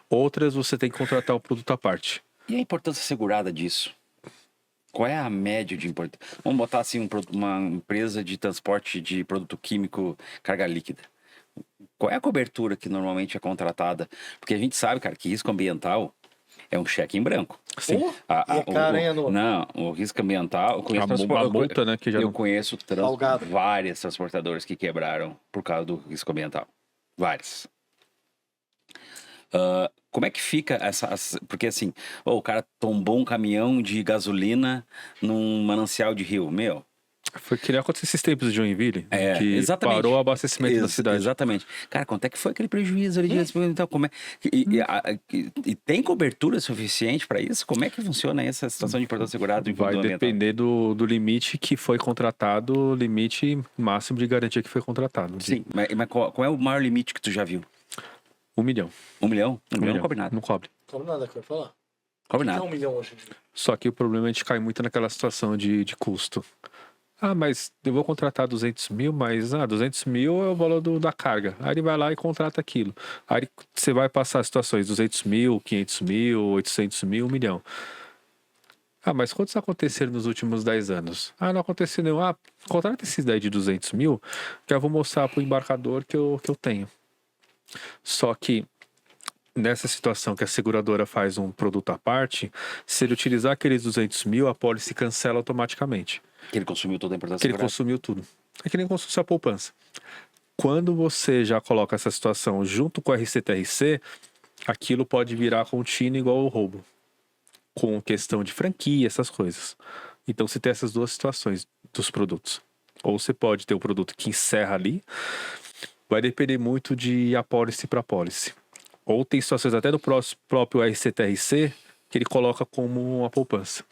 Outras você tem que contratar o produto à parte. E a importância segurada disso? Qual é a média de importância? Vamos botar assim uma empresa de transporte de produto químico carga líquida. qual é a cobertura que normalmente é contratada? Porque a gente sabe, cara, que risco ambiental é um cheque em branco. Sim. E é caro, hein, Anô? Não, o risco ambiental... Eu conheço A multa, né? Que já eu não... conheço Salgado. várias transportadoras que quebraram por causa do risco ambiental. Várias. Como é que fica porque assim, o cara tombou um caminhão de gasolina num manancial de rio, meu. Foi que nem aconteceu esses tempos de Joinville, que Exatamente. parou o abastecimento da cidade. Exatamente. Cara, quanto é que foi aquele prejuízo ali? Então, como é, e tem cobertura suficiente para isso? Como é que funciona essa situação de importador segurado? Vai depender do limite que foi contratado, limite máximo de garantia que foi contratado. Sim, mas qual é o maior limite que tu já viu? 1 milhão. 1 milhão? 1 milhão não 1 milhão. cobre nada. Não cobre. Como nada que eu ia falar? Cobre O que nada. é 1 milhão hoje em dia? Só que o problema é que a gente cai muito naquela situação de custo. Ah, mas eu vou contratar 200 mil, mas 200 mil é o valor da carga. Aí ele vai lá e contrata aquilo. Aí você vai passar situações 200 mil, 500 mil, 800 mil, 1 milhão. Ah, mas quantos aconteceram nos últimos 10 anos? Ah, não aconteceu nenhum. Ah, contrata esses daí de 200 mil, que eu vou mostrar pro embarcador que eu tenho. Só que nessa situação que a seguradora faz um produto à parte, se ele utilizar aqueles 200 mil, a pólice cancela automaticamente. Que ele consumiu toda a importação Que ele segurada. consumiu tudo. É que nem como se fosse a poupança. Quando você já coloca essa situação junto com o RCTRC, aquilo pode virar contínuo igual ao roubo. Com questão de franquia, essas coisas. Então você tem essas duas situações dos produtos. Ou você pode ter o produto que encerra ali, vai depender muito de apólice para apólice. Ou tem situações até do próprio RCTRC que ele coloca como uma poupança.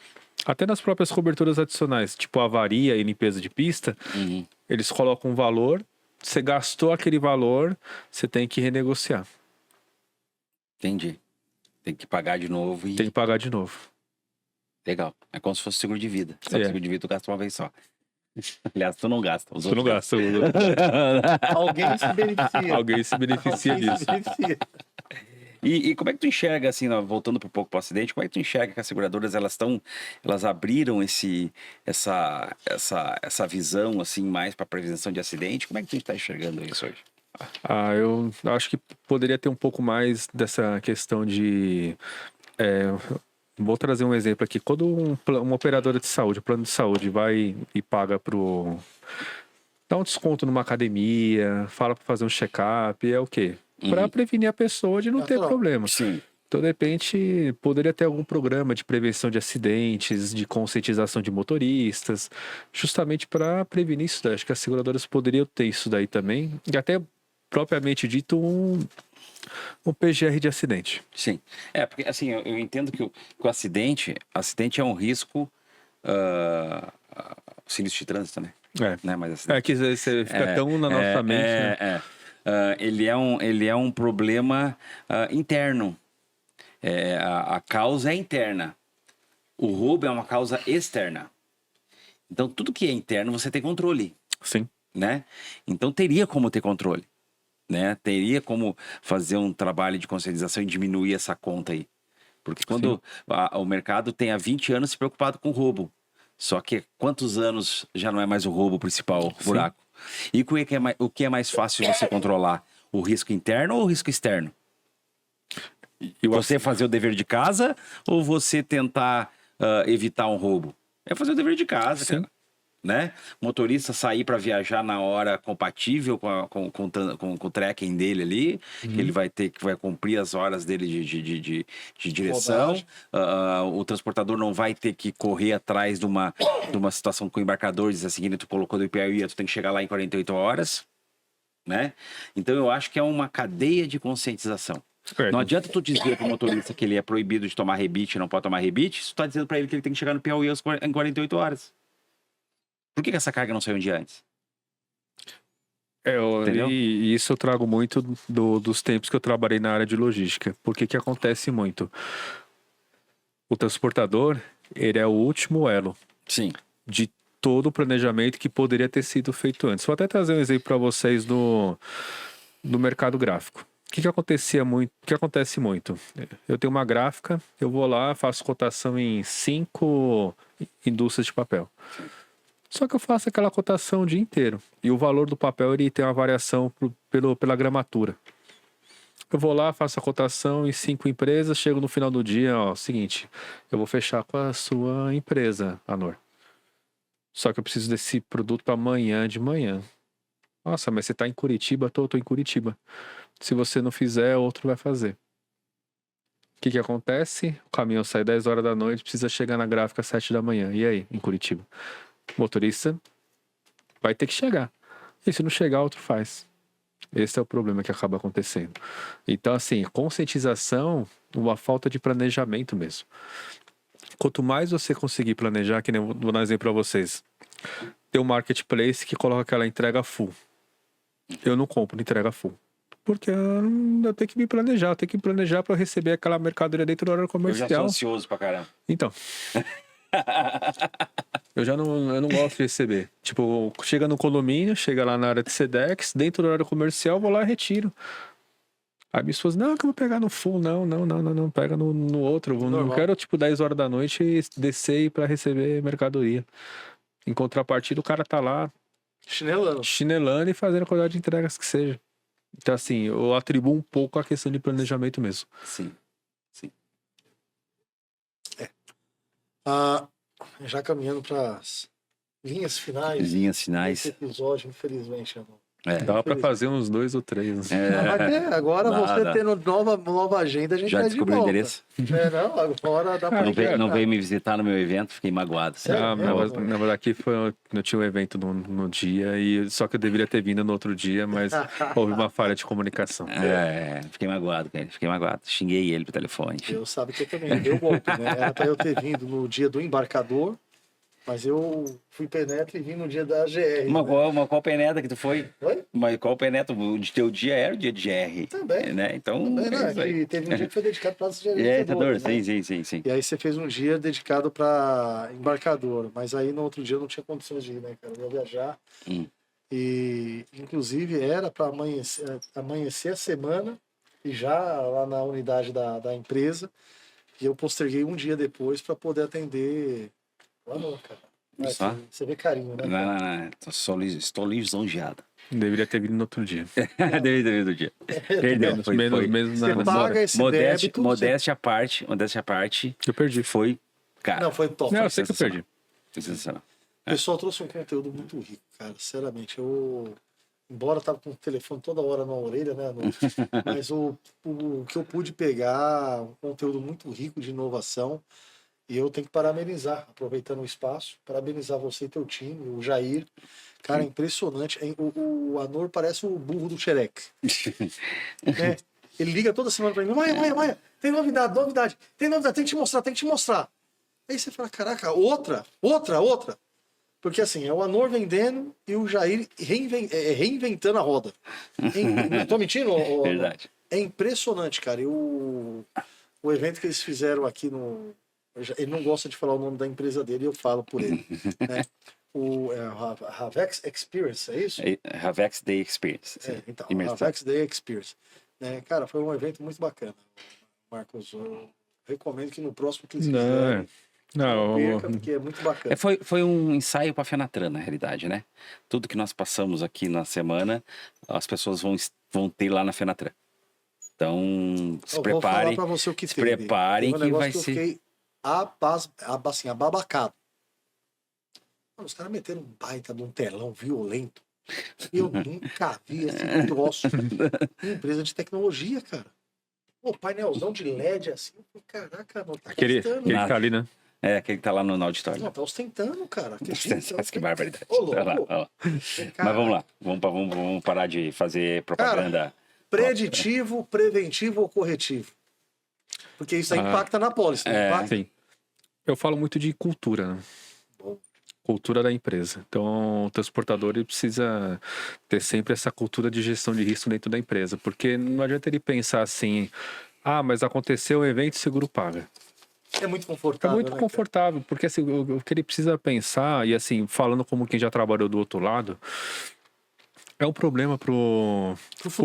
Até nas próprias coberturas adicionais, tipo avaria e limpeza de pista, eles colocam um valor, você gastou aquele valor, você tem que renegociar. Entendi. Tem que pagar de novo e... Tem que pagar de novo. Legal. É como se fosse seguro de vida. Só que É. seguro de vida tu gasta uma vez só. Aliás, tu não gasta. Os Você não outros gasta. Alguém se beneficia. Alguém se beneficia Alguém disso. se beneficia. E como é que tu enxerga, assim, voltando um pouco para o acidente, como é que tu enxerga que as seguradoras, elas abriram essa visão, assim, mais para prevenção de acidente? Como é que tu está enxergando isso hoje? Eu acho que poderia ter um pouco mais dessa questão de... vou trazer um exemplo aqui. Quando uma operadora de saúde, plano de saúde, vai e paga dá um desconto numa academia, fala para fazer um check-up, é o quê? Para prevenir a pessoa de não ter problema. Sim. Então, de repente, poderia ter algum programa de prevenção de acidentes, de conscientização de motoristas, justamente para prevenir isso daí. Acho que as seguradoras poderiam ter isso daí também, e até, propriamente dito, um PGR de acidente. Sim. Porque, assim, eu entendo que o acidente é um risco sinistro de trânsito, né? Né? Mas, assim, Que você fica tão na nossa mente, né? Ele é um problema interno. A causa é interna. O roubo é uma causa externa. Então, tudo que é interno, você tem controle. Sim. Né? Então, teria como ter controle. Né? Teria como fazer um trabalho de conscientização e diminuir essa conta aí. Porque quando o mercado tem há 20 anos se preocupado com roubo. Só que quantos anos já não é mais o roubo principal, o buraco? E o que é mais fácil você controlar? O risco interno ou o risco externo? Você fazer o dever de casa ou você tentar evitar um roubo? É fazer o dever de casa, cara. Né? Motorista sair para viajar na hora compatível com o tracking dele ali, que ele vai cumprir as horas dele de direção. O transportador não vai ter que correr atrás de uma situação com o embarcador, diz assim, tu colocou do IPRI, tu tem que chegar lá em 48 horas. Né? Então eu acho que é uma cadeia de conscientização. Não adianta tu dizer pro motorista que ele é proibido de tomar rebite, não pode tomar rebite, se tu tá dizendo para ele que ele tem que chegar no Piauí em 48 horas. Por que essa carga não saiu um dia antes? E isso eu trago muito dos tempos que eu trabalhei na área de logística. Porque que acontece muito? O transportador, ele é o último elo. Sim. De todo o planejamento que poderia ter sido feito antes. Vou até trazer um exemplo para vocês do mercado gráfico. O que acontece muito? Eu tenho uma gráfica, eu vou lá, faço cotação em 5 indústrias de papel. Só que eu faço aquela cotação o dia inteiro. E o valor do papel, ele tem uma variação pela gramatura. Eu vou lá, faço a cotação em 5 empresas, chego no final do dia, ó, seguinte, eu vou fechar com a sua empresa, Anor. Só que eu preciso desse produto para amanhã de manhã. Nossa, mas você tá em Curitiba? Tô em Curitiba. Se você não fizer, outro vai fazer. O que acontece? O caminhão sai 10 horas da noite, precisa chegar na gráfica às 7 da manhã. E aí, em Curitiba? O motorista vai ter que chegar. E se não chegar, outro faz. Esse é o problema que acaba acontecendo. Então, assim, conscientização, uma falta de planejamento mesmo. Quanto mais você conseguir planejar, que nem eu vou dar um exemplo para vocês. Tem um marketplace que coloca aquela entrega full. Eu não compro entrega full. Porque eu tenho que me planejar. Eu tenho que planejar para receber aquela mercadoria dentro do horário Eu comercial. já sou ansioso pra caramba. Então. eu não gosto de receber. Tipo, chega no condomínio, chega lá na área de Sedex, dentro do horário comercial, vou lá e retiro. Aí minha esposa, não, que eu vou pegar no full. Não, pega no outro. Eu não quero, tipo, 10 horas da noite e descer e ir pra receber mercadoria. Em contrapartida, o cara tá lá chinelando e fazendo a quantidade de entregas que seja. Então, assim, eu atribuo um pouco a questão de planejamento mesmo. Sim. Já caminhando para as linhas finais Linhas desse finais. episódio, infelizmente, Anor. Dava pra fazer uns 2 ou 3. Agora Dá, você dá. tendo nova agenda, a gente Já vai de descobriu o volta. endereço? Não, agora dá pra Não veio me visitar no meu evento, fiquei magoado. Sério? Na verdade, aqui eu tinha um evento no dia, só que eu deveria ter vindo no outro dia, mas houve uma falha de comunicação. Fiquei magoado, cara. Fiquei magoado. Xinguei ele pro telefone. Eu sabe que eu também deu golpe, né? Era pra eu ter vindo no dia do embarcador, mas eu fui penetra e vim no dia da GR. Qual penetra que tu foi? Oi? Mas qual penetra? O teu dia era o dia de GR. Também. Né? Então, Também, né? isso aí. Teve um dia que foi dedicado para as Embarcador, né? sim. E aí você fez um dia dedicado para embarcador, mas aí no outro dia eu não tinha condições de ir, né, cara? Eu ia viajar. E, inclusive, era para amanhecer a semana e já lá na unidade da empresa. E eu posterguei um dia depois para poder atender o Anor, cara. Só? Você vê carinho, né? Não. Estou lisonjeado. Deveria ter vindo no outro dia. Deveria ter vindo no dia. Perdeu. Foi. Você paga esse débito. Modéstia à parte. Eu perdi. Foi, cara. Não, foi top. Não, eu sei que eu perdi. Sensacional. O pessoal trouxe um conteúdo muito rico, cara. Sinceramente, embora tava com o telefone toda hora na orelha, né? Mas o que eu pude pegar, um conteúdo muito rico de inovação. E eu tenho que parabenizar, aproveitando o espaço, parabenizar você e teu time, o Jair. Cara, é impressionante. O Anor parece o burro do Xerec. Ele liga toda semana pra mim, Maia, tem novidade, tem que te mostrar. Aí você fala, caraca, outra. Porque assim, é o Anor vendendo e o Jair reinventando a roda. Não tô mentindo? Verdade. É impressionante, cara. E o evento que eles fizeram aqui ele não gosta de falar o nome da empresa dele, eu falo por ele. Né? O Havex Experience, é isso? Havex Day Experience. Então, Havex Day Experience. Cara, foi um evento muito bacana, Marcos. Eu recomendo que no próximo que eles fizerem, porque é muito bacana. Foi um ensaio para a Fenatran, na realidade, né? Tudo que nós passamos aqui na semana, as pessoas vão ter lá na Fenatran. Então, se preparem. Vou falar pra você o que preparem que vai ser. Eu fiquei ababacado. Os caras meteram um baita de um telão violento. Eu nunca vi esse troço em empresa de tecnologia, cara. Painelzão de LED assim. Caraca, não tá aquele que tá ali, né? Aquele que tá lá no auditório. Não, tá ostentando, cara. Que barbaridade. Olha lá. Mas vamos lá. Vamos parar de fazer propaganda. Cara, preditivo, preventivo ou corretivo? Porque isso aí impacta na pólice, não impacta? Sim. Eu falo muito de cultura, né? Cultura da empresa. Então, o transportador ele precisa ter sempre essa cultura de gestão de risco dentro da empresa, porque não adianta ele pensar assim, mas aconteceu o evento, o seguro paga. É muito confortável. É muito confortável, porque assim, o que ele precisa pensar, e assim, falando como quem já trabalhou do outro lado, é um problema pro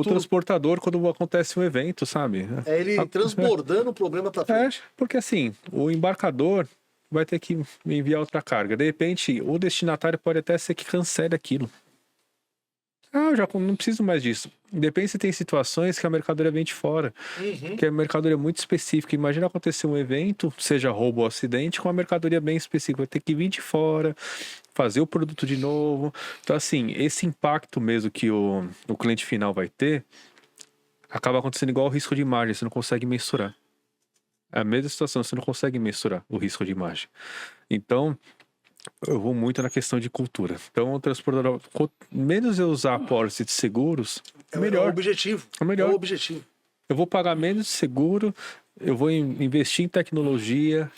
transportador quando acontece um evento, sabe? É ele transbordando o problema para frente. Porque assim, o embarcador, vai ter que enviar outra carga. De repente, o destinatário pode até ser que cancele aquilo. Eu já não preciso mais disso. Depende se tem situações que a mercadoria vem de fora, que a mercadoria é muito específica. Imagina acontecer um evento, seja roubo ou acidente, com uma mercadoria bem específica. Vai ter que vir de fora, fazer o produto de novo. Então, assim, esse impacto mesmo que o cliente final vai ter, acaba acontecendo igual o risco de imagem, você não consegue mensurar. É a mesma situação, você não consegue mensurar o risco de imagem. Então, eu vou muito na questão de cultura. Então, o transportador, menos eu usar a pólice de seguros, melhor. É o objetivo. É melhor. É o objetivo. Eu vou pagar menos de seguro, eu vou investir em tecnologia,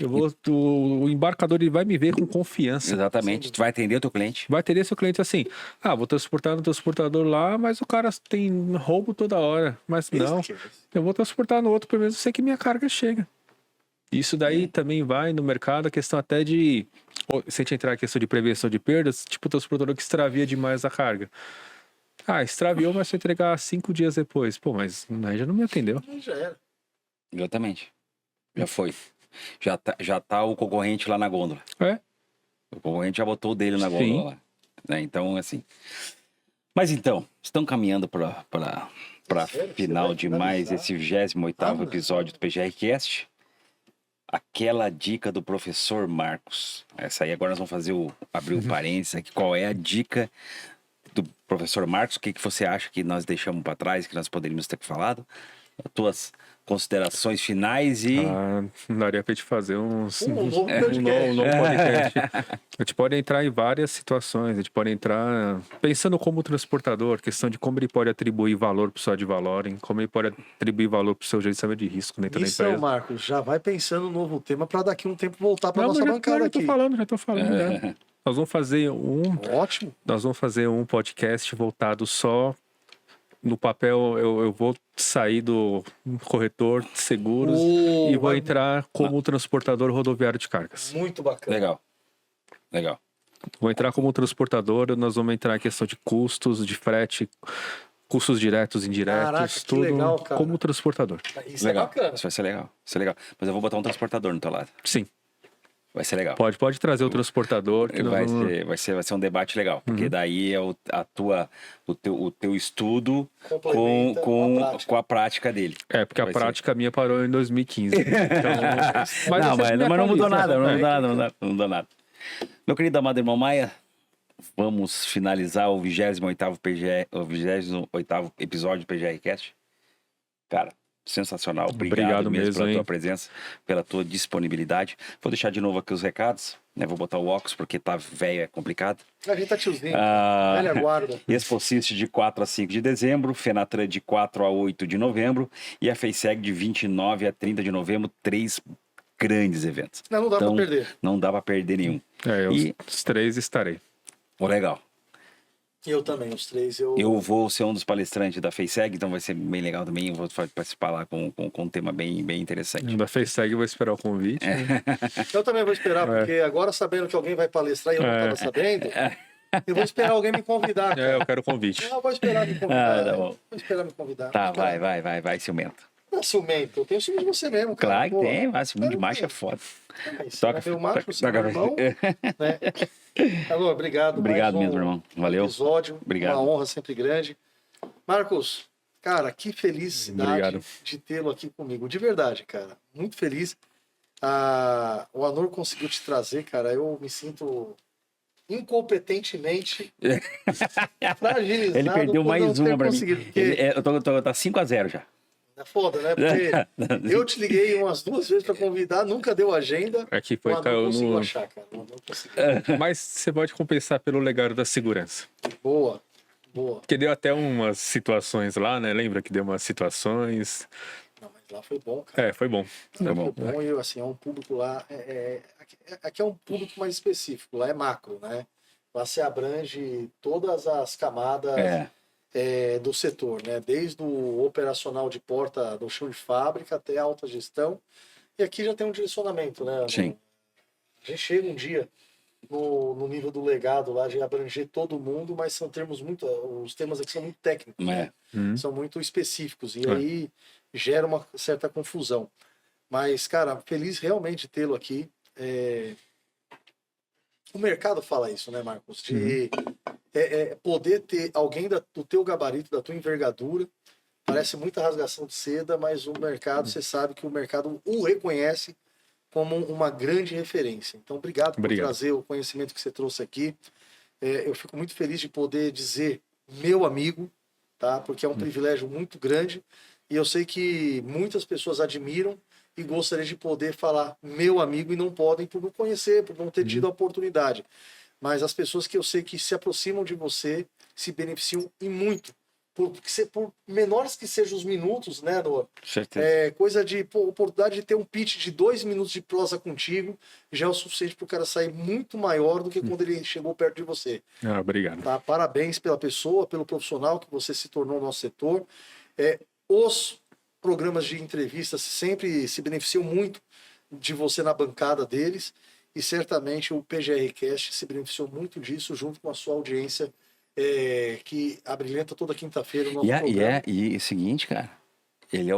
o embarcador ele vai me ver com confiança. Exatamente. Tu vai atender o teu cliente. Vai ter seu cliente assim, vou transportar no transportador lá, mas o cara tem roubo toda hora. Mas não, eu vou transportar no outro, pelo menos eu sei que minha carga chega. Isso daí também vai no mercado, a questão até de, se a gente entrar na questão de prevenção de perdas, tipo o transportador que extravia demais a carga. Extraviou, mas vai entregar 5 dias depois. Pô, mas aí já não me atendeu. Já era. Exatamente. Já foi. Já tá o concorrente lá na gôndola. O concorrente já botou o dele na gôndola lá. Né? Então, assim. Mas então, estão caminhando para final de mais esse 28º episódio do PGRcast. Aquela dica do professor Marcos. Essa aí agora nós vamos abrir um parênteses aqui. Qual é a dica do professor Marcos? O que você acha que nós deixamos para trás, que nós poderíamos ter falado? As tuas considerações finais e... daria pra gente fazer um novo podcast. podcast. A gente pode entrar em várias situações. A gente pode entrar pensando como transportador, questão de como ele pode atribuir valor pro seu ad valorem, como ele pode atribuir valor pro seu gerenciamento de risco dentro da empresa. Marcos, já vai pensando no novo tema para daqui um tempo voltar para nossa bancada aqui. Já tô falando. Já. Nós vamos fazer Ótimo. Nós vamos fazer um podcast voltado só no papel. Eu vou sair do corretor de seguros e vou entrar como transportador rodoviário de cargas. Muito bacana. Legal. Vou entrar como transportador, nós vamos entrar em questão de custos, de frete, custos diretos, indiretos, Caraca, tudo legal, cara. como transportador. Isso é bacana. Isso vai ser legal. Mas eu vou botar um transportador no teu lado. Sim. Vai ser legal. Pode trazer o transportador. Que vai ser um debate legal. Porque daí é o teu estudo com a prática dele. Porque a prática minha parou em 2015. Então, mas não mudou nada. Não mudou nada. Meu querido amado irmão Maia, vamos finalizar o 28º episódio do PGRcast. Cara, sensacional. Obrigado mesmo pela tua presença, pela tua disponibilidade. Vou deixar de novo aqui os recados, né? Vou botar o óculos porque tá velho, é complicado. A gente tá tiozinho. Velha guarda. Expocist de 4 a 5 de dezembro, Fenatran de 4 a 8 de novembro e a FACEG de 29 a 30 de novembro, 3 grandes eventos. Não dá pra perder. Não dá pra perder nenhum. Os 3 estarei. Legal. Eu também, os 3. Eu vou ser um dos palestrantes da FACEG, então vai ser bem legal também. Eu vou participar lá com um tema bem interessante. Da FACEG eu vou esperar o convite. Eu também vou esperar, porque agora sabendo que alguém vai palestrar e eu não estava sabendo, eu vou esperar alguém me convidar. Eu quero o convite. Eu vou esperar me convidar. Tá bom. Vou esperar me convidar. Tá, vai, ciumento. Não é ciumento, eu tenho ciúme de você mesmo, cara. Claro que tem, mas ciúme de macho é foda. Toca meu macho, seu irmão. Né? Alô, obrigado. Obrigado mesmo, irmão. Valeu. Episódio, obrigado. Uma honra sempre grande. Marcos, cara, que felicidade de tê-lo aqui comigo. De verdade, cara. Muito feliz. O Anor conseguiu te trazer, cara. Eu me sinto incompetentemente fragilizado. Ele perdeu mais uma pra mim. Porque... Tá 5-0 já. É foda, né? Porque eu te liguei umas 2 vezes pra convidar, nunca deu agenda. Aqui foi não consigo achar, cara. Não consegui. Mas você pode compensar pelo legado da segurança. Boa. Porque deu até umas situações lá, né? Lembra que deu umas situações. Não, mas lá foi bom, cara. Foi bom. Foi bom e assim, é um público lá. Aqui é um público mais específico, lá é macro, né? Lá se abrange todas as camadas. Do setor, né? Desde o operacional de porta do chão de fábrica até a alta gestão. E aqui já tem um direcionamento, né? Sim. A gente chega um dia no nível do legado lá de abranger todo mundo, mas são termos muito... Os temas aqui são muito técnicos, né? São muito específicos. E aí gera uma certa confusão. Mas, cara, feliz realmente de tê-lo aqui. O mercado fala isso, né, Marcos? De poder ter alguém do teu gabarito, da tua envergadura. Parece muita rasgação de seda, mas o mercado, você sabe que o mercado o reconhece como uma grande referência. Então, obrigado por trazer o conhecimento que você trouxe aqui. Eu fico muito feliz de poder dizer meu amigo, tá? Porque é um privilégio muito grande e eu sei que muitas pessoas admiram e gostariam de poder falar meu amigo e não podem por não conhecer, por não ter tido a oportunidade. Mas as pessoas que eu sei que se aproximam de você se beneficiam e muito. Por menores que sejam os minutos, né, Noah? Certeza. Coisa de oportunidade de ter um pitch de 2 minutos de prosa contigo já é o suficiente para o cara sair muito maior do que quando ele chegou perto de você. Obrigado. Tá? Parabéns pela pessoa, pelo profissional que você se tornou no nosso setor. Os programas de entrevistas sempre se beneficiam muito de você na bancada deles e certamente o PGRcast se beneficiou muito disso junto com a sua audiência que abrilhanta toda quinta-feira o nosso programa. E é o seguinte, cara, ele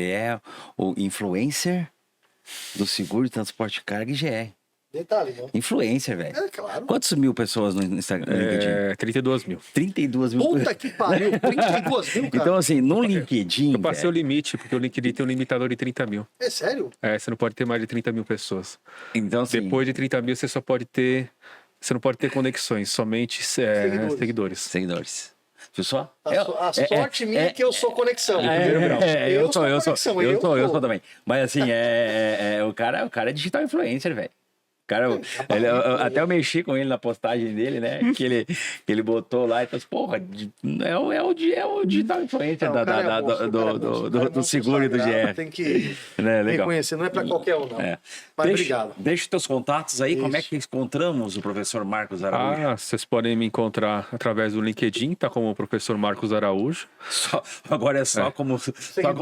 é o influencer do seguro de transporte de carga IGR. Detalhe, né? Influencer, velho. Claro. Quantos mil pessoas no Instagram? No LinkedIn? 32 mil. 32 mil. Puta que pariu, 32 mil, cara. Então, assim, no LinkedIn. Eu passei o limite, porque o LinkedIn tem um limitador de 30 mil. É sério? Você não pode ter mais de 30 mil pessoas. Então, assim, Depois de 30 mil, você só pode ter. Você não pode ter conexões, somente seguidores. Viu só? A sorte minha é que eu sou conexão. Eu sou conexão, eu sou também. Mas assim, o cara é digital influencer, velho. Cara, até eu mexi com ele na postagem dele, né? Que ele botou lá e falou assim, porra, é o digital influencer do seguro e do GR. Tem que reconhecer, não é para qualquer um, não. Mas obrigado. Deixa os teus contatos aí, como é que encontramos o professor Marcos Araújo? Vocês podem me encontrar através do LinkedIn, tá como o professor Marcos Araújo. Agora é só como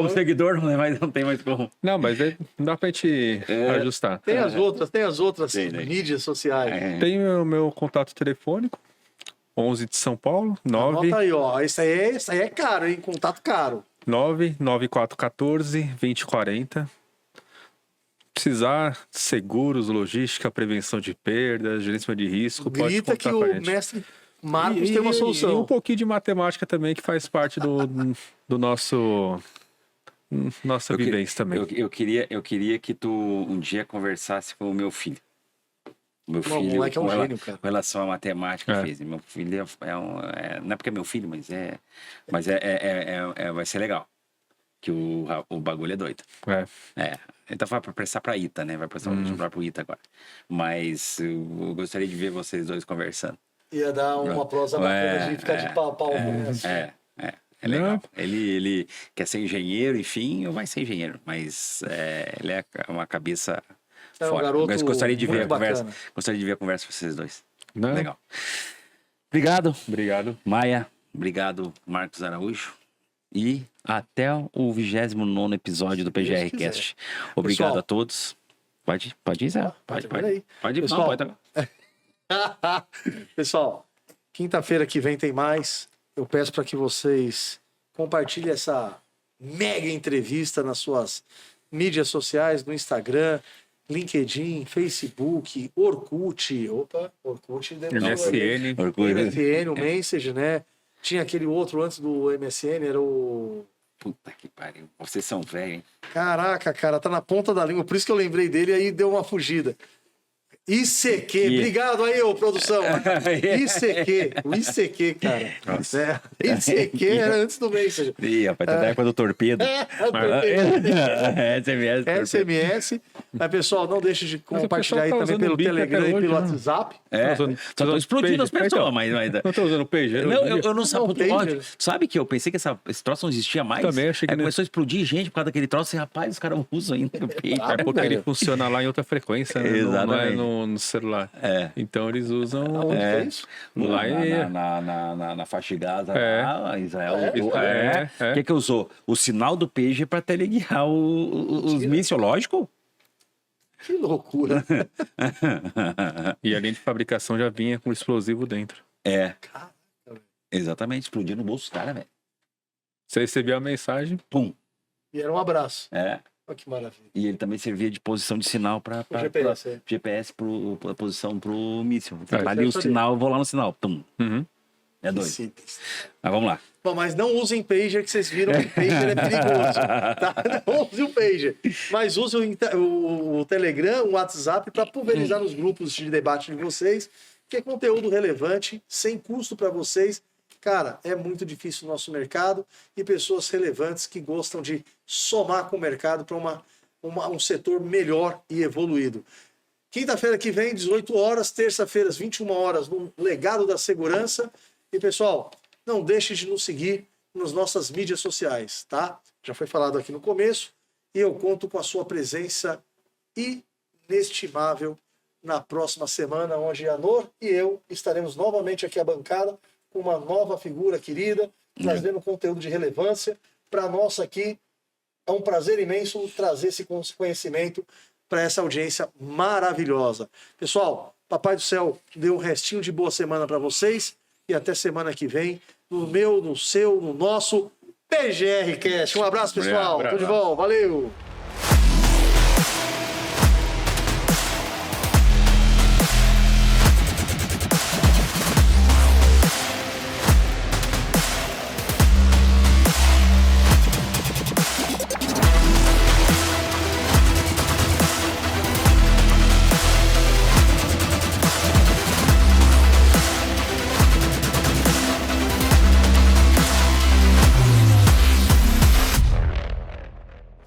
seguidor, não tem mais como. Não, mas dá pra gente ajustar. Tem as outras mídias sociais. Tem o meu contato telefônico, 11 de São Paulo, 9... Anota aí, ó. Isso aí é caro, hein? Contato caro. 99414-2040. Precisar de seguros, logística, prevenção de perdas, gerenciamento de risco, pode contar que com a o gente. mestre Marcos tem uma solução. E um pouquinho de matemática também, que faz parte do nossa vivência também. Eu queria que tu um dia conversasse com o meu filho. Meu filho, moleque é um gênio, cara. Com relação à matemática, fez. Meu filho não é porque é meu filho, mas vai ser legal. Que o bagulho é doido. Então vai prestar pra ITA, né? Vai prestar pro ITA agora. Mas eu gostaria de ver vocês dois conversando. Ia dar uma prosa bacana de ficar de pau a pau. É legal. Ele quer ser engenheiro, enfim, ou vai ser engenheiro, mas ele é uma cabeça um garoto mas gostaria de ver a bacana. conversa. Gostaria de ver a conversa com vocês dois. Não. Legal. Obrigado. Maia. Obrigado, Marcos Araújo. E até o 29º episódio do PGRcast. Obrigado, pessoal, a todos. Pode ir, Zé. Pode ir. Pessoal, pode. Pessoal, quinta-feira que vem tem mais. Eu peço para que vocês compartilhem essa mega entrevista nas suas mídias sociais, no Instagram, LinkedIn, Facebook, Orkut. Orkut MSN. MSN, o Message, né? Tinha aquele outro antes do MSN, era o... Puta que pariu. Vocês são velhos, hein? Caraca, cara, tá na ponta da língua. Por isso que eu lembrei dele e aí deu uma fugida. ICQ, obrigado aí, ô produção. ICQ, o ICQ, cara. ICQ era antes do Messenger. Ih, rapaz, tá da época do torpedo. SMS. Mas, pessoal, não deixe de compartilhar aí também pelo Telegram e pelo WhatsApp. Só tô explodindo as pessoas, mas... Não tô usando o pager? Não, eu não sabia. Sabe que eu pensei que esse troço não existia mais? Também achei que... começou a explodir gente por causa daquele troço e, rapaz, os caras usam ainda o pager. É porque ele funciona lá em outra frequência, né? Exatamente. Não é no celular. Então eles usam... Na faixa de Gaza, lá, Israel. O que usou? O sinal do pager para teleguiar os mísseis, lógico. Que loucura. E a linha de fabricação já vinha com explosivo dentro. Caraca, exatamente, explodiu no bolso dos caras, velho. Você recebeu a mensagem, pum. E era um abraço. Olha que maravilha. E ele também servia de posição de sinal para O GPS, é. GPS, a posição pro míssil. É, Ali o sinal, eu vou lá no sinal. Tum. Uhum. É doido. Simples. Mas vamos lá. Bom, mas não usem pager, que vocês viram que pager é perigoso. Tá? Não use o pager. Mas use o Telegram, o WhatsApp, para pulverizar nos grupos de debate de vocês, que é conteúdo relevante, sem custo para vocês. Cara, é muito difícil o nosso mercado e pessoas relevantes que gostam de somar com o mercado para um setor melhor e evoluído. Quinta-feira que vem, 18 horas, terça-feira, às 21 horas, no Legado da Segurança. E, pessoal, não deixe de nos seguir nas nossas mídias sociais, tá? Já foi falado aqui no começo e eu conto com a sua presença inestimável na próxima semana, onde a Nor e eu estaremos novamente aqui à bancada com uma nova figura querida, trazendo conteúdo de relevância. Para nós aqui, é um prazer imenso trazer esse conhecimento para essa audiência maravilhosa. Pessoal, Papai do Céu dê um restinho de boa semana para vocês e até semana que vem, no meu, no seu, no nosso PGR Cast. Um abraço, pessoal. Abraço. Tudo de bom. Valeu!